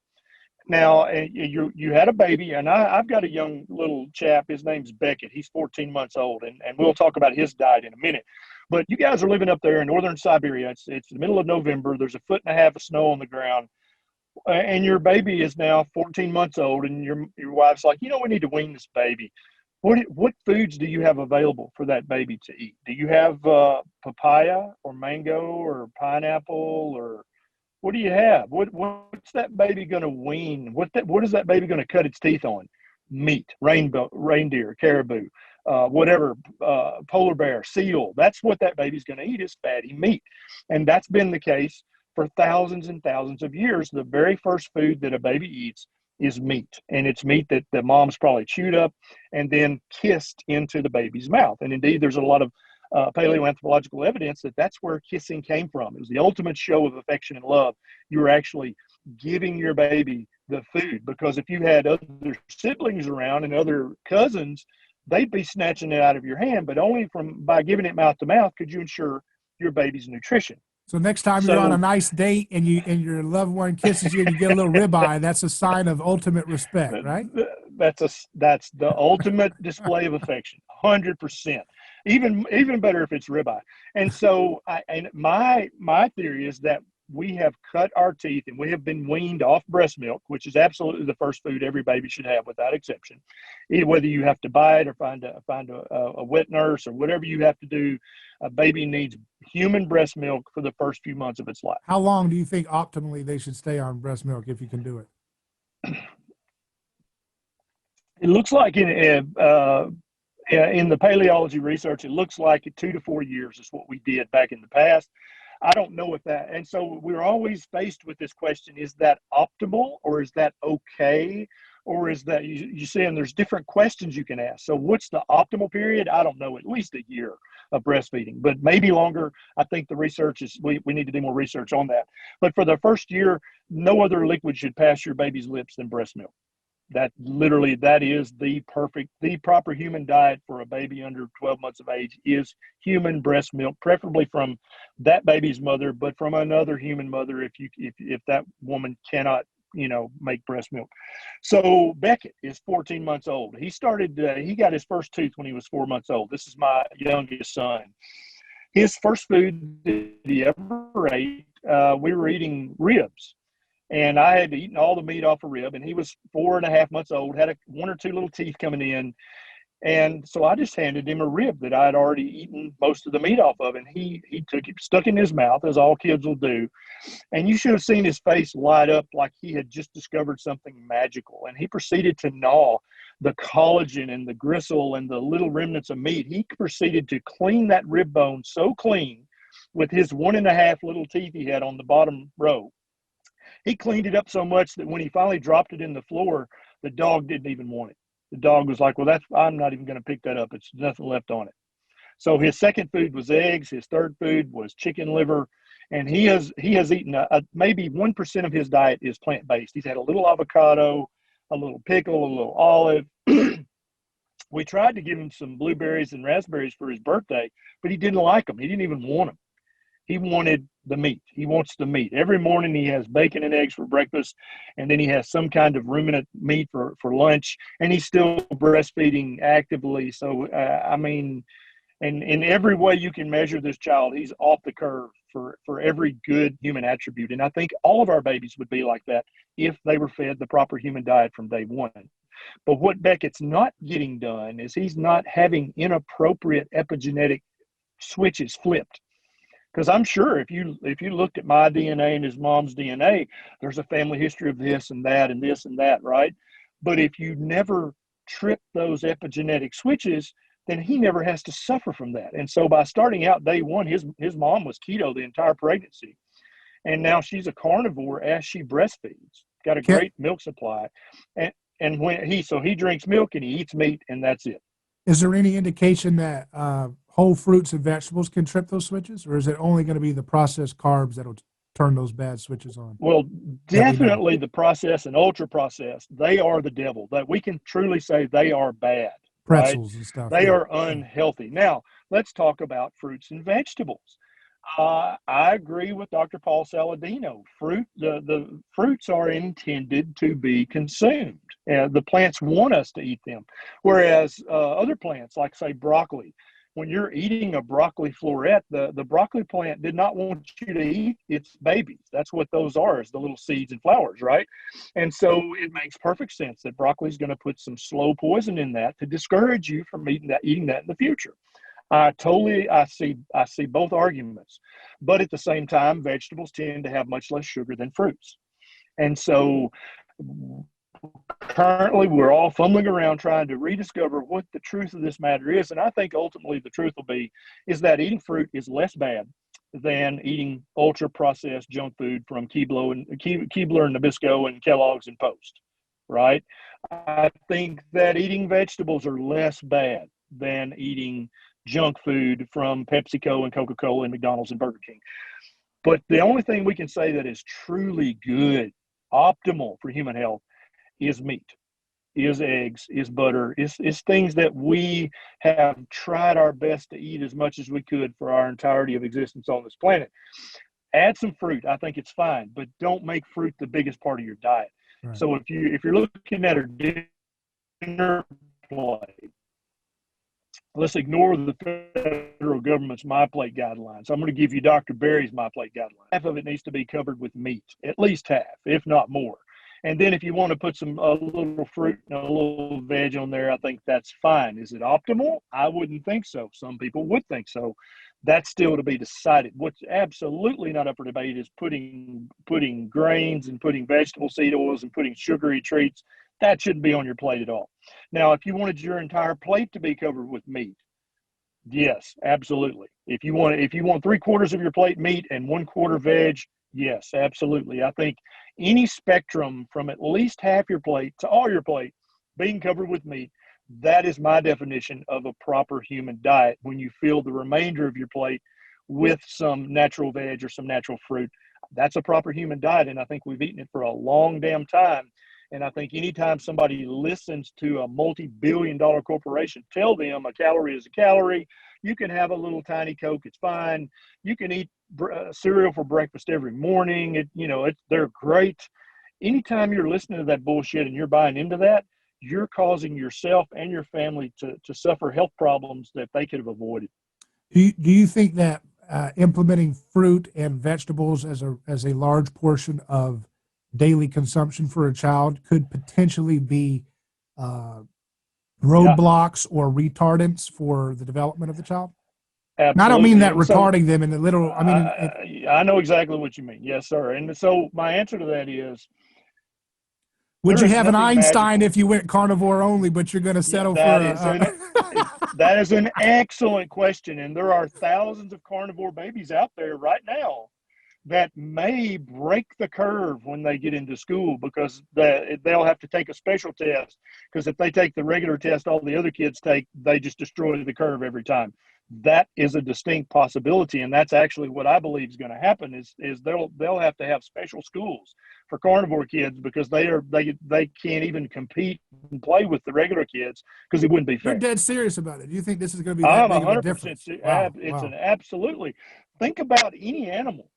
Now, you had a baby, and I've got a young little chap. His name's Beckett. He's 14 months old, and we'll talk about his diet in a minute. But you guys are living up there in northern Siberia. It's the middle of November. There's 1.5 feet of snow on the ground, and your baby is now 14 months old, and your wife's like, we need to wean this baby. What foods do you have available for that baby to eat? Do you have papaya or mango or pineapple, or what do you have? What's that baby going to wean? What is that baby going to cut its teeth on? Meat, reindeer, caribou, whatever, polar bear, seal. That's what that baby's going to eat, is fatty meat. And that's been the case for thousands and thousands of years. The very first food that a baby eats is meat. And it's meat that the mom's probably chewed up and then kissed into the baby's mouth. And indeed, there's a lot of paleoanthropological evidence that that's where kissing came from. It was the ultimate show of affection and love. You were actually giving your baby the food, because if you had other siblings around and other cousins, they'd be snatching it out of your hand, but only by giving it mouth to mouth could you ensure your baby's nutrition. So next time you're on a nice date and your loved one kisses you and you get a little ribeye, that's a sign of ultimate respect, right? That's the ultimate display of affection, 100%. Even better if it's ribeye. And so, my theory is that we have cut our teeth and we have been weaned off breast milk, which is absolutely the first food every baby should have without exception. Whether you have to buy it or find a wet nurse or whatever you have to do, a baby needs human breast milk for the first few months of its life. How long do you think optimally they should stay on breast milk if you can do it? It looks like in the paleology research, it looks like 2 to 4 years is what we did back in the past. I don't know if that, and so we're always faced with this question: is that optimal, or is that okay, or is that you see? And there's different questions you can ask. So, what's the optimal period? I don't know. At least a year of breastfeeding, but maybe longer. I think the research is we need to do more research on that. But for the first year, no other liquid should pass your baby's lips than breast milk. That is the proper human diet for a baby under 12 months of age is human breast milk, preferably from that baby's mother, but from another human mother if that woman cannot, make breast milk. So Beckett is 14 months old. He got his first tooth when he was 4 months old. This is my youngest son. His first food that he ever ate, we were eating ribs. And I had eaten all the meat off a rib, and he was 4.5 months old, had one or two little teeth coming in. And so I just handed him a rib that I had already eaten most of the meat off of. And he took it, stuck it in his mouth, as all kids will do. And you should have seen his face light up like he had just discovered something magical. And he proceeded to gnaw the collagen and the gristle and the little remnants of meat. He proceeded to clean that rib bone so clean with his 1.5 little teeth he had on the bottom row. He cleaned it up so much that when he finally dropped it in the floor, the dog didn't even want it. The dog was like, well, I'm not even going to pick that up. It's nothing left on it. So his second food was eggs. His third food was chicken liver. And he has eaten maybe 1% of his diet is plant-based. He's had a little avocado, a little pickle, a little olive. We tried to give him some blueberries and raspberries for his birthday, but he didn't like them. He didn't even want them. He wanted the meat. He wants the meat. Every morning he has bacon and eggs for breakfast, and then he has some kind of ruminant meat for lunch, and he's still breastfeeding actively. So, I mean, and in every way you can measure this child, he's off the curve for every good human attribute. And I think all of our babies would be like that if they were fed the proper human diet from day one. But what Beckett's not getting done is he's not having inappropriate epigenetic switches flipped. Because I'm sure if you looked at my DNA and his mom's DNA, there's a family history of this and that and this and that, right? But if you never trip those epigenetic switches, then he never has to suffer from that. And so by starting out day one, his mom was keto the entire pregnancy. And now she's a carnivore as she breastfeeds, got a great milk supply. And when he drinks milk and he eats meat, and that's it. Is there any indication that whole fruits and vegetables can trip those switches, or is it only going to be the processed carbs that'll turn those bad switches on? Well, definitely the processed and ultra processed, they are the devil. That we can truly say they are bad. Pretzels right? and stuff. They are unhealthy. Now, let's talk about fruits and vegetables. I agree with Dr. Paul Saladino. The fruits are intended to be consumed. The plants want us to eat them. Whereas other plants, like say broccoli, when you're eating a broccoli floret, the broccoli plant did not want you to eat its babies. That's what those are, is the little seeds and flowers, right? And so it makes perfect sense that broccoli is going to put some slow poison in that to discourage you from eating that in the future. I see both arguments, but at the same time, vegetables tend to have much less sugar than fruits. And so currently we're all fumbling around trying to rediscover what the truth of this matter is. And I think ultimately the truth is that eating fruit is less bad than eating ultra processed junk food from Keebler and Nabisco and Kellogg's and Post, right? I think that eating vegetables are less bad than eating junk food from PepsiCo and Coca-Cola and McDonald's and Burger King. But the only thing we can say that is truly good, optimal for human health, is meat, is eggs, is butter, is things that we have tried our best to eat as much as we could for our entirety of existence on this planet. Add some fruit, I think it's fine, but don't make fruit the biggest part of your diet. Right. So if you're looking at a dinner plate, let's ignore the federal government's My Plate guidelines. I'm going to give you Dr. Berry's My Plate guidelines. Half of it needs to be covered with meat, at least half, if not more. And then if you want to put a little fruit and a little veg on there, I think that's fine. Is it optimal? I wouldn't think so. Some people would think so. That's still to be decided. What's absolutely not up for debate is putting grains and putting vegetable seed oils and putting sugary treats. That shouldn't be on your plate at all. Now, if you wanted your entire plate to be covered with meat, yes, absolutely. If you want 3/4 of your plate meat and 1/4 veg, yes, absolutely. I think any spectrum from at least half your plate to all your plate being covered with meat, that is my definition of a proper human diet. When you fill the remainder of your plate with some natural veg or some natural fruit, that's a proper human diet. And I think we've eaten it for a long damn time. And I think anytime somebody listens to a multi-billion-dollar corporation tell them a calorie is a calorie, you can have a little tiny Coke, it's fine. You can eat cereal for breakfast every morning. They're great. Anytime you're listening to that bullshit and you're buying into that, you're causing yourself and your family to suffer health problems that they could have avoided. Do you think that implementing fruit and vegetables as a large portion of daily consumption for a child could potentially be roadblocks or retardants for the development of the child? Absolutely. And I don't mean that retarding them in the literal. I mean, I know exactly what you mean. Yes, sir. And so my answer to that is, Would There you is have an nothing Einstein magical. if you went carnivore only, but you're going to Yeah, settle for a that is an excellent question, and there are thousands of carnivore babies out there right now that may break the curve when they get into school, because they'll have to take a special test, because if they take the regular test all the other kids take, they just destroy the curve every time. That is a distinct possibility, and that's actually what I believe is going to happen is they'll have to have special schools for carnivore kids, because they can't even compete and play with the regular kids, because it wouldn't be You're fair. dead serious about it. You think this is going to be that I'm big of a 100%. difference? Wow. It's Wow. an absolutely. Think about any animal,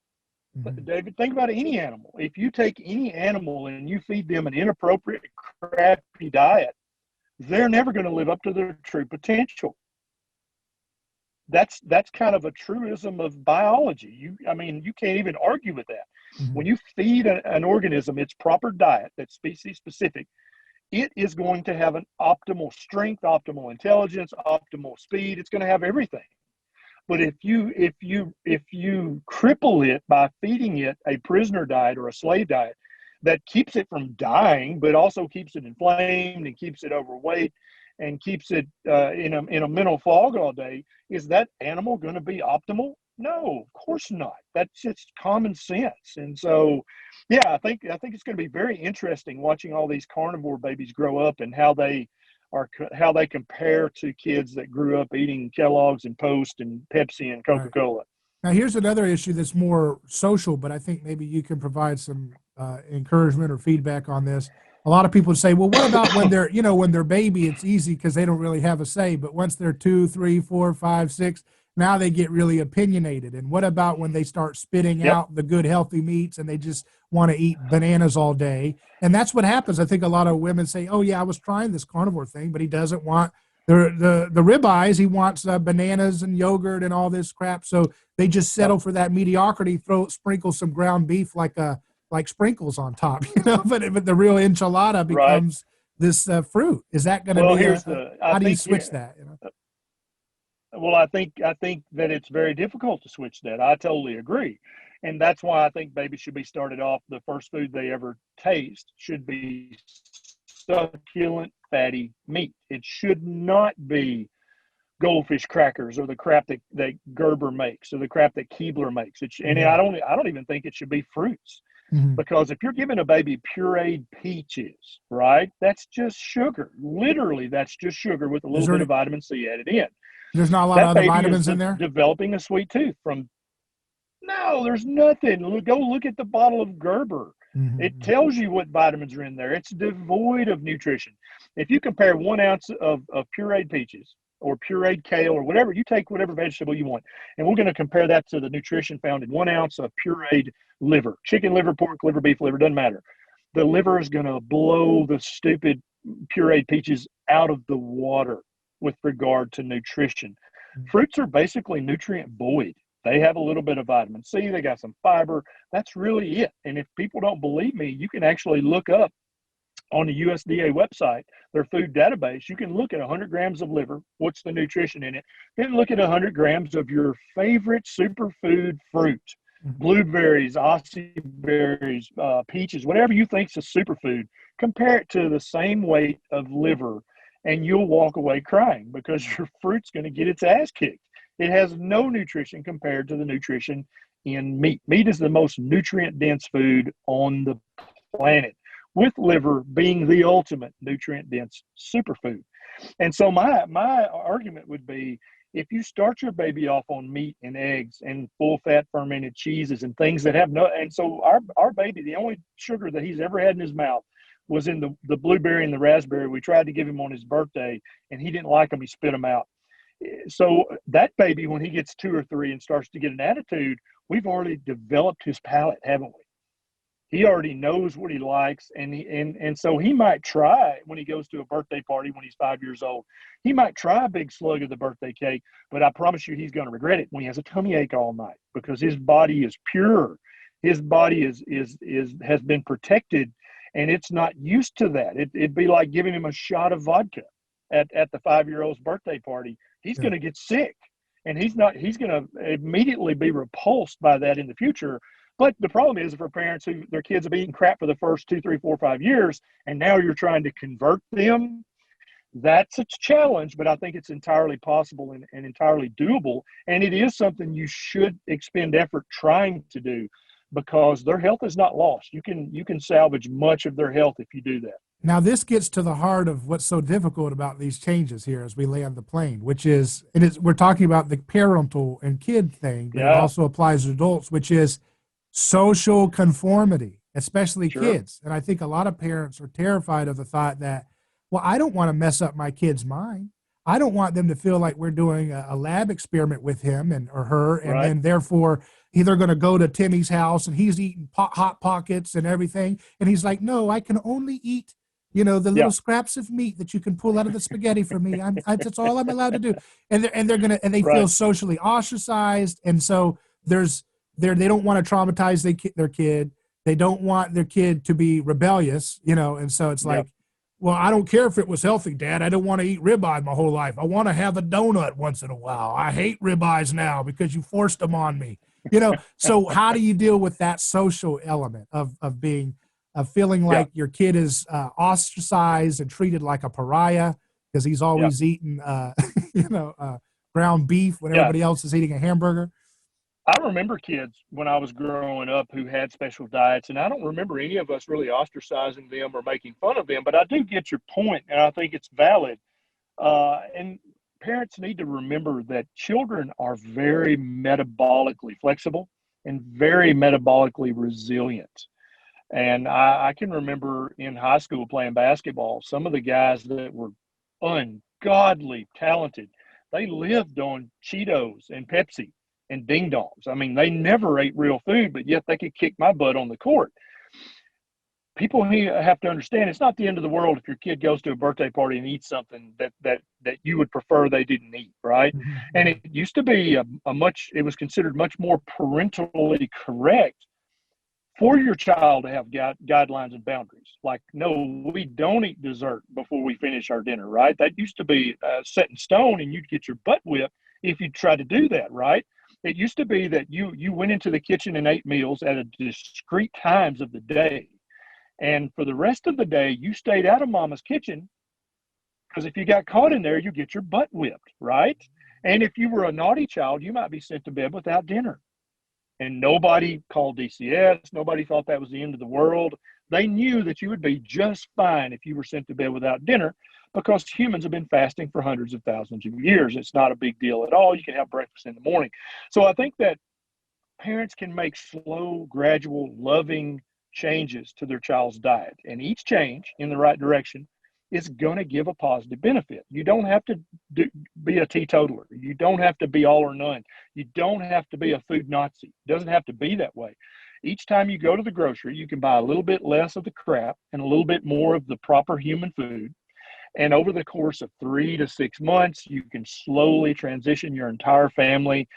Mhm. David. Think about any animal. If you take any animal and you feed them an inappropriate, crappy diet, they're never going to live up to their true potential. That's kind of a truism of biology. I mean, you can't even argue with that. When Mhm. you feed an organism its proper diet that's species specific, it is going to have an optimal strength, optimal intelligence, optimal speed. It's going to have everything. But if you cripple it by feeding it a prisoner diet or a slave diet that keeps it from dying, but also keeps it inflamed and keeps it overweight and keeps it in a mental fog all day, is that animal going to be optimal? No, of course not. That's just common sense. And so, yeah, I think it's going to be very interesting watching all these carnivore babies grow up and how they compare to kids that grew up eating Kellogg's and Post and Pepsi and Right. Coca-Cola. Now, here's another issue that's more social, but I think maybe you can provide some encouragement or feedback on this. A lot of people say, well, what about when they're, when they're baby, it's easy because they don't really have a say. But once they're 2, 3, 4, 5, 6, now they get really opinionated. And what about when they start spitting Yep. out the good, healthy meats and they just want to eat bananas all day? And that's what happens. I think a lot of women say, oh, yeah, I was trying this carnivore thing, but he doesn't want the ribeyes. He wants bananas and yogurt and all this crap. So they just Yep. settle for that mediocrity. Sprinkle some ground beef like sprinkles on top, But the real enchilada Right. becomes this fruit. Is that going to Well, be here's the. I how do you think switch here. that? Well, I think that it's very difficult to switch that. I totally agree, and that's why I think babies should be started off. The first food they ever taste should be succulent, fatty meat. It should not be goldfish crackers or the crap that Gerber makes or the crap that Keebler makes. And Mm-hmm. I don't even think it should be fruits, Mm-hmm. because if you're giving a baby pureed peaches, right, that's just sugar. Literally, that's just sugar with a Is little there bit any, of vitamin C added in. there's not a lot of That other baby is vitamins in there? developing a sweet tooth from. No, there's nothing. Go look at the bottle of Gerber. It Mm-hmm. tells you what vitamins are in there. It's devoid of nutrition. If you compare 1 ounce of pureed peaches or pureed kale or whatever, you take whatever vegetable you want, and we're going to compare that to the nutrition found in 1 ounce of pureed liver, chicken liver, pork liver, beef liver, doesn't matter. The liver is going to blow the stupid pureed peaches out of the water with regard to nutrition. Fruits are basically nutrient void. They have a little bit of vitamin C, they got some fiber. That's really it. And if people don't believe me, you can actually look up on the USDA website, their food database. You can look at 100 grams of liver, what's the nutrition in it, then look at 100 grams of your favorite superfood fruit, Mm-hmm. blueberries, Aussie berries, peaches, whatever you think is a superfood. Compare it to the same weight of liver, and you'll walk away crying, because your fruit's going to get its ass kicked. It has no nutrition compared to the nutrition in meat. Meat is the most nutrient dense food on the planet, with liver being the ultimate nutrient dense superfood. And so my argument would be, if you start your baby off on meat and eggs and full fat fermented cheeses and things that have no, and so our baby, the only sugar that he's ever had in his mouth was in the blueberry and the raspberry. We tried to give him on his birthday, and he didn't like them. He spit them out. So that baby, when he gets 2 or 3 and starts to get an attitude, we've already developed his palate, haven't we? He already knows what he likes, and so he might try when he goes to a birthday party when he's 5 years old. He might try a big slug of the birthday cake, but I promise you, he's going to regret it when he has a tummy ache all night, because his body is pure. His body has been protected, and it's not used to that. It'd be like giving him a shot of vodka at the 5-year-old's birthday party. He's Yeah. going to get sick, and he's going to immediately be repulsed by that in the future. But the problem is for parents who their kids have eaten crap for the first 2, 3, 4, 5 years, and now you're trying to convert them. That's a challenge, but I think it's entirely possible and entirely doable. And it is something you should expend effort trying to do, because their health is not lost. You can salvage much of their health if you do that. Now, this gets to the heart of what's so difficult about these changes here as we land the plane, which is, we're talking about the parental and kid thing, but it Yeah, also applies to adults, which is social conformity, especially sure. kids. And I think a lot of parents are terrified of the thought that, well, I don't want to mess up my kid's mind. I don't want them to feel like we're doing a lab experiment with him and or her, and Right. then therefore they're going to go to Timmy's house and he's eating hot pockets and everything, and he's like, no, I can only eat, the Yeah. little scraps of meat that you can pull out of the spaghetti for me. That's all I'm allowed to do. And they feel Right. socially ostracized, and so they don't want to traumatize their kid. They don't want their kid to be rebellious, and so it's Yep. like, well, I don't care if it was healthy, Dad. I don't want to eat ribeye my whole life. I want to have a donut once in a while. I hate ribeyes now because you forced them on me. So how do you deal with that social element of feeling Yeah. like your kid is ostracized and treated like a pariah because he's Yeah. always eating, ground beef when Yeah. everybody else is eating a hamburger? I remember kids when I was growing up who had special diets, and I don't remember any of us really ostracizing them or making fun of them, but I do get your point, and I think it's valid. And parents need to remember that children are very metabolically flexible and very metabolically resilient. And I can remember in high school playing basketball, some of the guys that were ungodly talented, they lived on Cheetos and Pepsi and ding dongs. I mean, they never ate real food, but yet they could kick my butt on the court. People have to understand it's not the end of the world if your kid goes to a birthday party and eats something that you would prefer they didn't eat, right? Mm-hmm. And it used to be it was considered much more parentally correct for your child to have guidelines and boundaries. Like, no, we don't eat dessert before we finish our dinner, right? That used to be set in stone, and you'd get your butt whipped if you tried to do that, right? It used to be that you went into the kitchen and ate meals at a discrete times of the day. And for the rest of the day, you stayed out of mama's kitchen, because if you got caught in there, you get your butt whipped, right? And if you were a naughty child, you might be sent to bed without dinner. And nobody called DCS. Nobody thought that was the end of the world. They knew that you would be just fine if you were sent to bed without dinner, because humans have been fasting for hundreds of thousands of years. It's not a big deal at all. You can have breakfast in the morning. So I think that parents can make slow, gradual, loving changes to their child's diet. And each change in the right direction is going to give a positive benefit. You don't have to be a teetotaler. You don't have to be all or none. You don't have to be a food Nazi. It doesn't have to be that way. Each time you go to the grocery, you can buy a little bit less of the crap and a little bit more of the proper human food. And over the course of 3 to 6 months, you can slowly transition your entire family,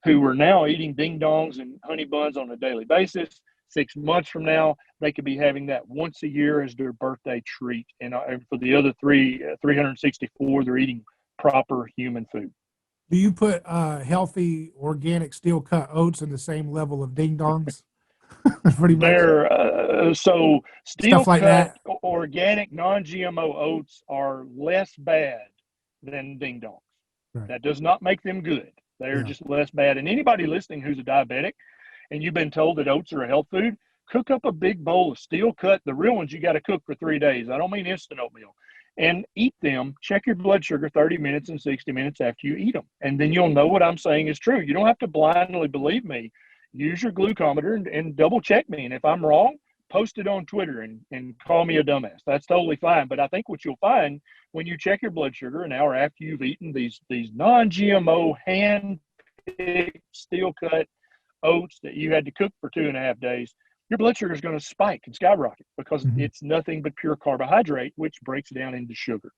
who are now eating ding dongs and honey buns on a daily basis. 6 months from now, they could be having that once a year as their birthday treat. And for the other 364, they're eating proper human food. Do you put healthy organic steel cut oats in the same level of ding dongs? Pretty much So stuff steel like cut that. organic non-GMO oats are less bad than ding dongs. Right. That does not make them good. They're Yeah. just less bad. And anybody listening who's a diabetic and you've been told that oats are a health food, cook up a big bowl of steel cut. The real ones you got to cook for 3 days. I don't mean instant oatmeal. And eat them. Check your blood sugar 30 minutes and 60 minutes after you eat them. And then you'll know what I'm saying is true. You don't have to blindly believe me. Use your glucometer and double check me. And if I'm wrong, post it on Twitter and call me a dumbass. That's totally fine. But I think what you'll find when you check your blood sugar an hour after you've eaten these non-GMO, hand-picked, steel-cut oats that you had to cook for 2.5 days, your blood sugar is going to spike and skyrocket, because it's nothing but pure carbohydrate, which breaks down into sugar.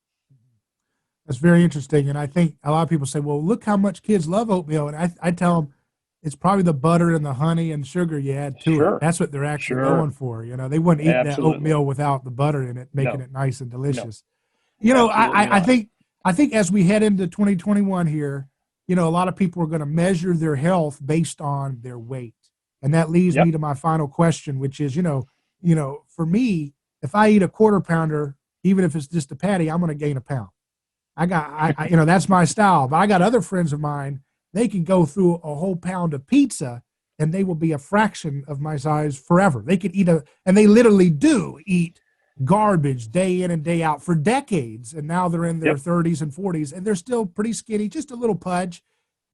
That's very interesting. And I think a lot of people say, well, look how much kids love oatmeal. And I tell them it's probably the butter and the honey and sugar you add to it. That's what they're actually going for. They wouldn't eat that oatmeal without the butter in it, making it nice and delicious. I think as we head into 2021 here, a lot of people are going to measure their health based on their weight. And that leads Yep. me to my final question, which is, for me, if I eat a quarter pounder, even if it's just a patty, I'm going to gain a pound. That's my style. But I got other friends of mine, they can go through a whole pound of pizza and they will be a fraction of my size forever. They could and they literally do eat garbage day in and day out for decades. And now they're in their Yep. 30s and 40s and they're still pretty skinny, just a little pudge.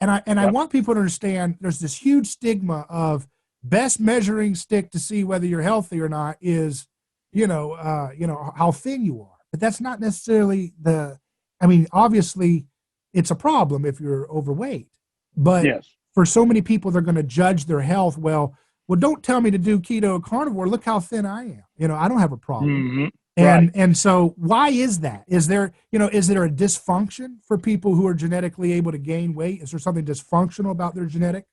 And I Yep. want people to understand there's this huge stigma of best measuring stick to see whether you're healthy or not is, how thin you are. But that's not necessarily obviously it's a problem if you're overweight, but Yes. for so many people, they're going to judge their health. Well, don't tell me to do keto or carnivore. Look how thin I am. I don't have a problem. Mm-hmm. And so why is that? Is there a dysfunction for people who are genetically able to gain weight? Is there something dysfunctional about their genetic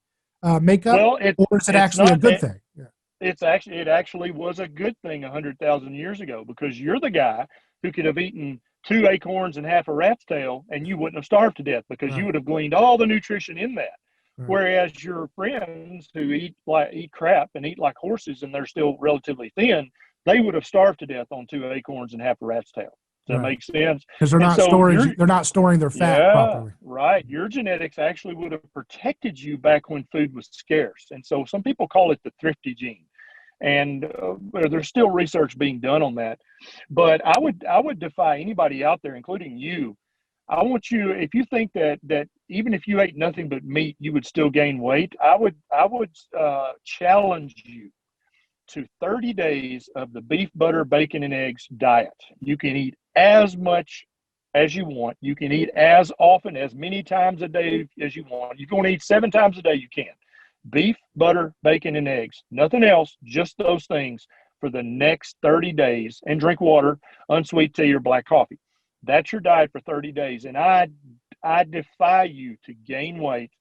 makeup? Well, or is it actually a good thing? Yeah. It actually was a good thing 100,000 years ago, because you're the guy who could have eaten 2 acorns and half a rat's tail and you wouldn't have starved to death, because Right. you would have gleaned all the nutrition in that. Right. Whereas your friends who eat crap and eat like horses and they're still relatively thin, they would have starved to death on 2 acorns and half a rat's tail. Does that make sense? Because they're not storing their fat properly. Right. Your genetics actually would have protected you back when food was scarce. And so some people call it the thrifty gene. And there's still research being done on that. But I would defy anybody out there, including you. I want you, if you think that even if you ate nothing but meat, you would still gain weight, I would challenge you to 30 days of the beef, butter, bacon, and eggs diet. You can eat as much as you want. You can eat as often, as many times a day as you want. If you want to eat 7 times a day, you can. Beef, butter, bacon, and eggs. Nothing else, just those things for the next 30 days. And drink water, unsweet tea, or black coffee. That's your diet for 30 days. And I defy you to gain weight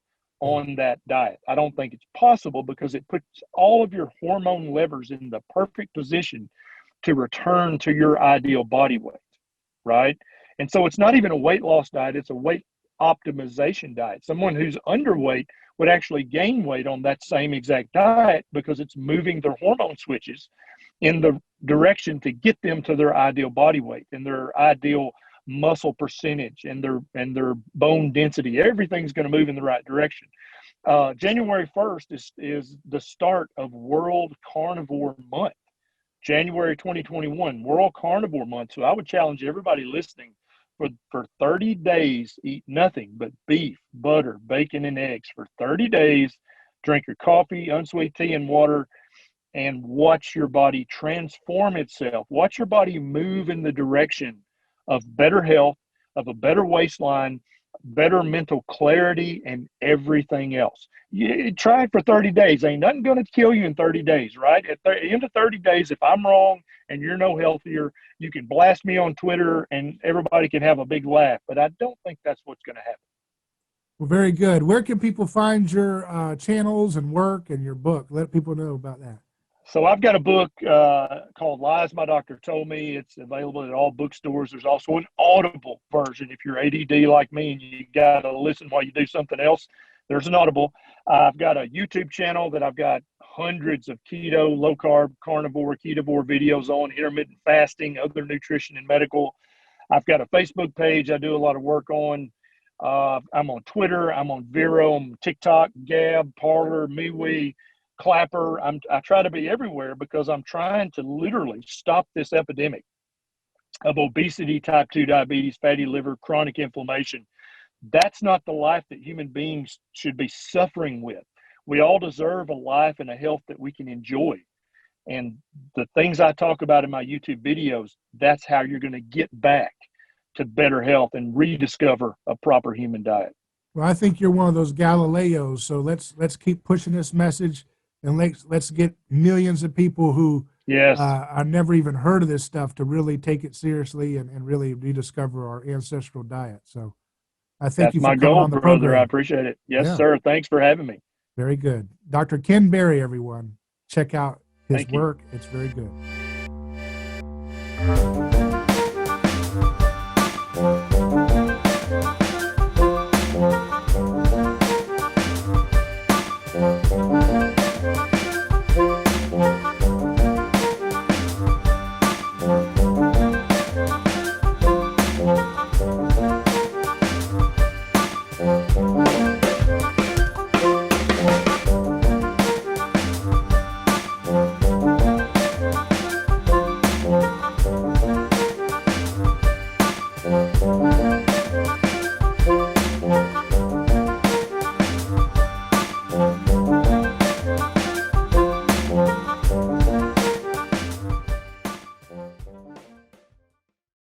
on that diet. I don't think it's possible, because it puts all of your hormone levers in the perfect position to return to your ideal body weight, right? And so it's not even a weight loss diet, it's a weight optimization diet. Someone who's underweight would actually gain weight on that same exact diet, because it's moving their hormone switches in the direction to get them to their ideal body weight and their ideal muscle percentage and their bone density. Everything's going to move in the right direction. January 1st is the start of World Carnivore Month. January 2021, World Carnivore Month. So I would challenge everybody listening for 30 days, eat nothing but beef, butter, bacon, and eggs for 30 days. Drink your coffee, unsweet tea, and water, and watch your body transform itself. Watch your body move in the direction of better health, of a better waistline, better mental clarity, and everything else. You try it for 30 days. Ain't nothing going to kill you in 30 days, right? At the end of 30 days, if I'm wrong and you're no healthier, you can blast me on Twitter and everybody can have a big laugh. But I don't think that's what's going to happen. Well, very good. Where can people find your channels and work and your book? Let people know about that. So I've got a book called Lies My Doctor Told Me. It's available at all bookstores. There's also an Audible version. If you're ADD like me and you got to listen while you do something else, there's an Audible. I've got a YouTube channel that I've got hundreds of keto, low-carb, carnivore, ketovore videos on, intermittent fasting, other nutrition and medical. I've got a Facebook page I do a lot of work on. I'm on Twitter. I'm on Vero. I'm on TikTok, Gab, Parler, MeWe, Clapper. I try to be everywhere, because I'm trying to literally stop this epidemic of obesity, type 2 diabetes, fatty liver, chronic inflammation. That's not the life that human beings should be suffering with. We all deserve a life and a health that we can enjoy. And the things I talk about in my YouTube videos, that's how you're going to get back to better health and rediscover a proper human diet. Well, I think you're one of those Galileos. So let's keep pushing this message, and let's get millions of people who I've never even heard of this stuff to really take it seriously and really rediscover our ancestral diet. So I thank you for coming on the program. Brother. I appreciate it. Yes, sir. Thanks for having me. Very good. Dr. Ken Berry, everyone. Check out his work. It's very good.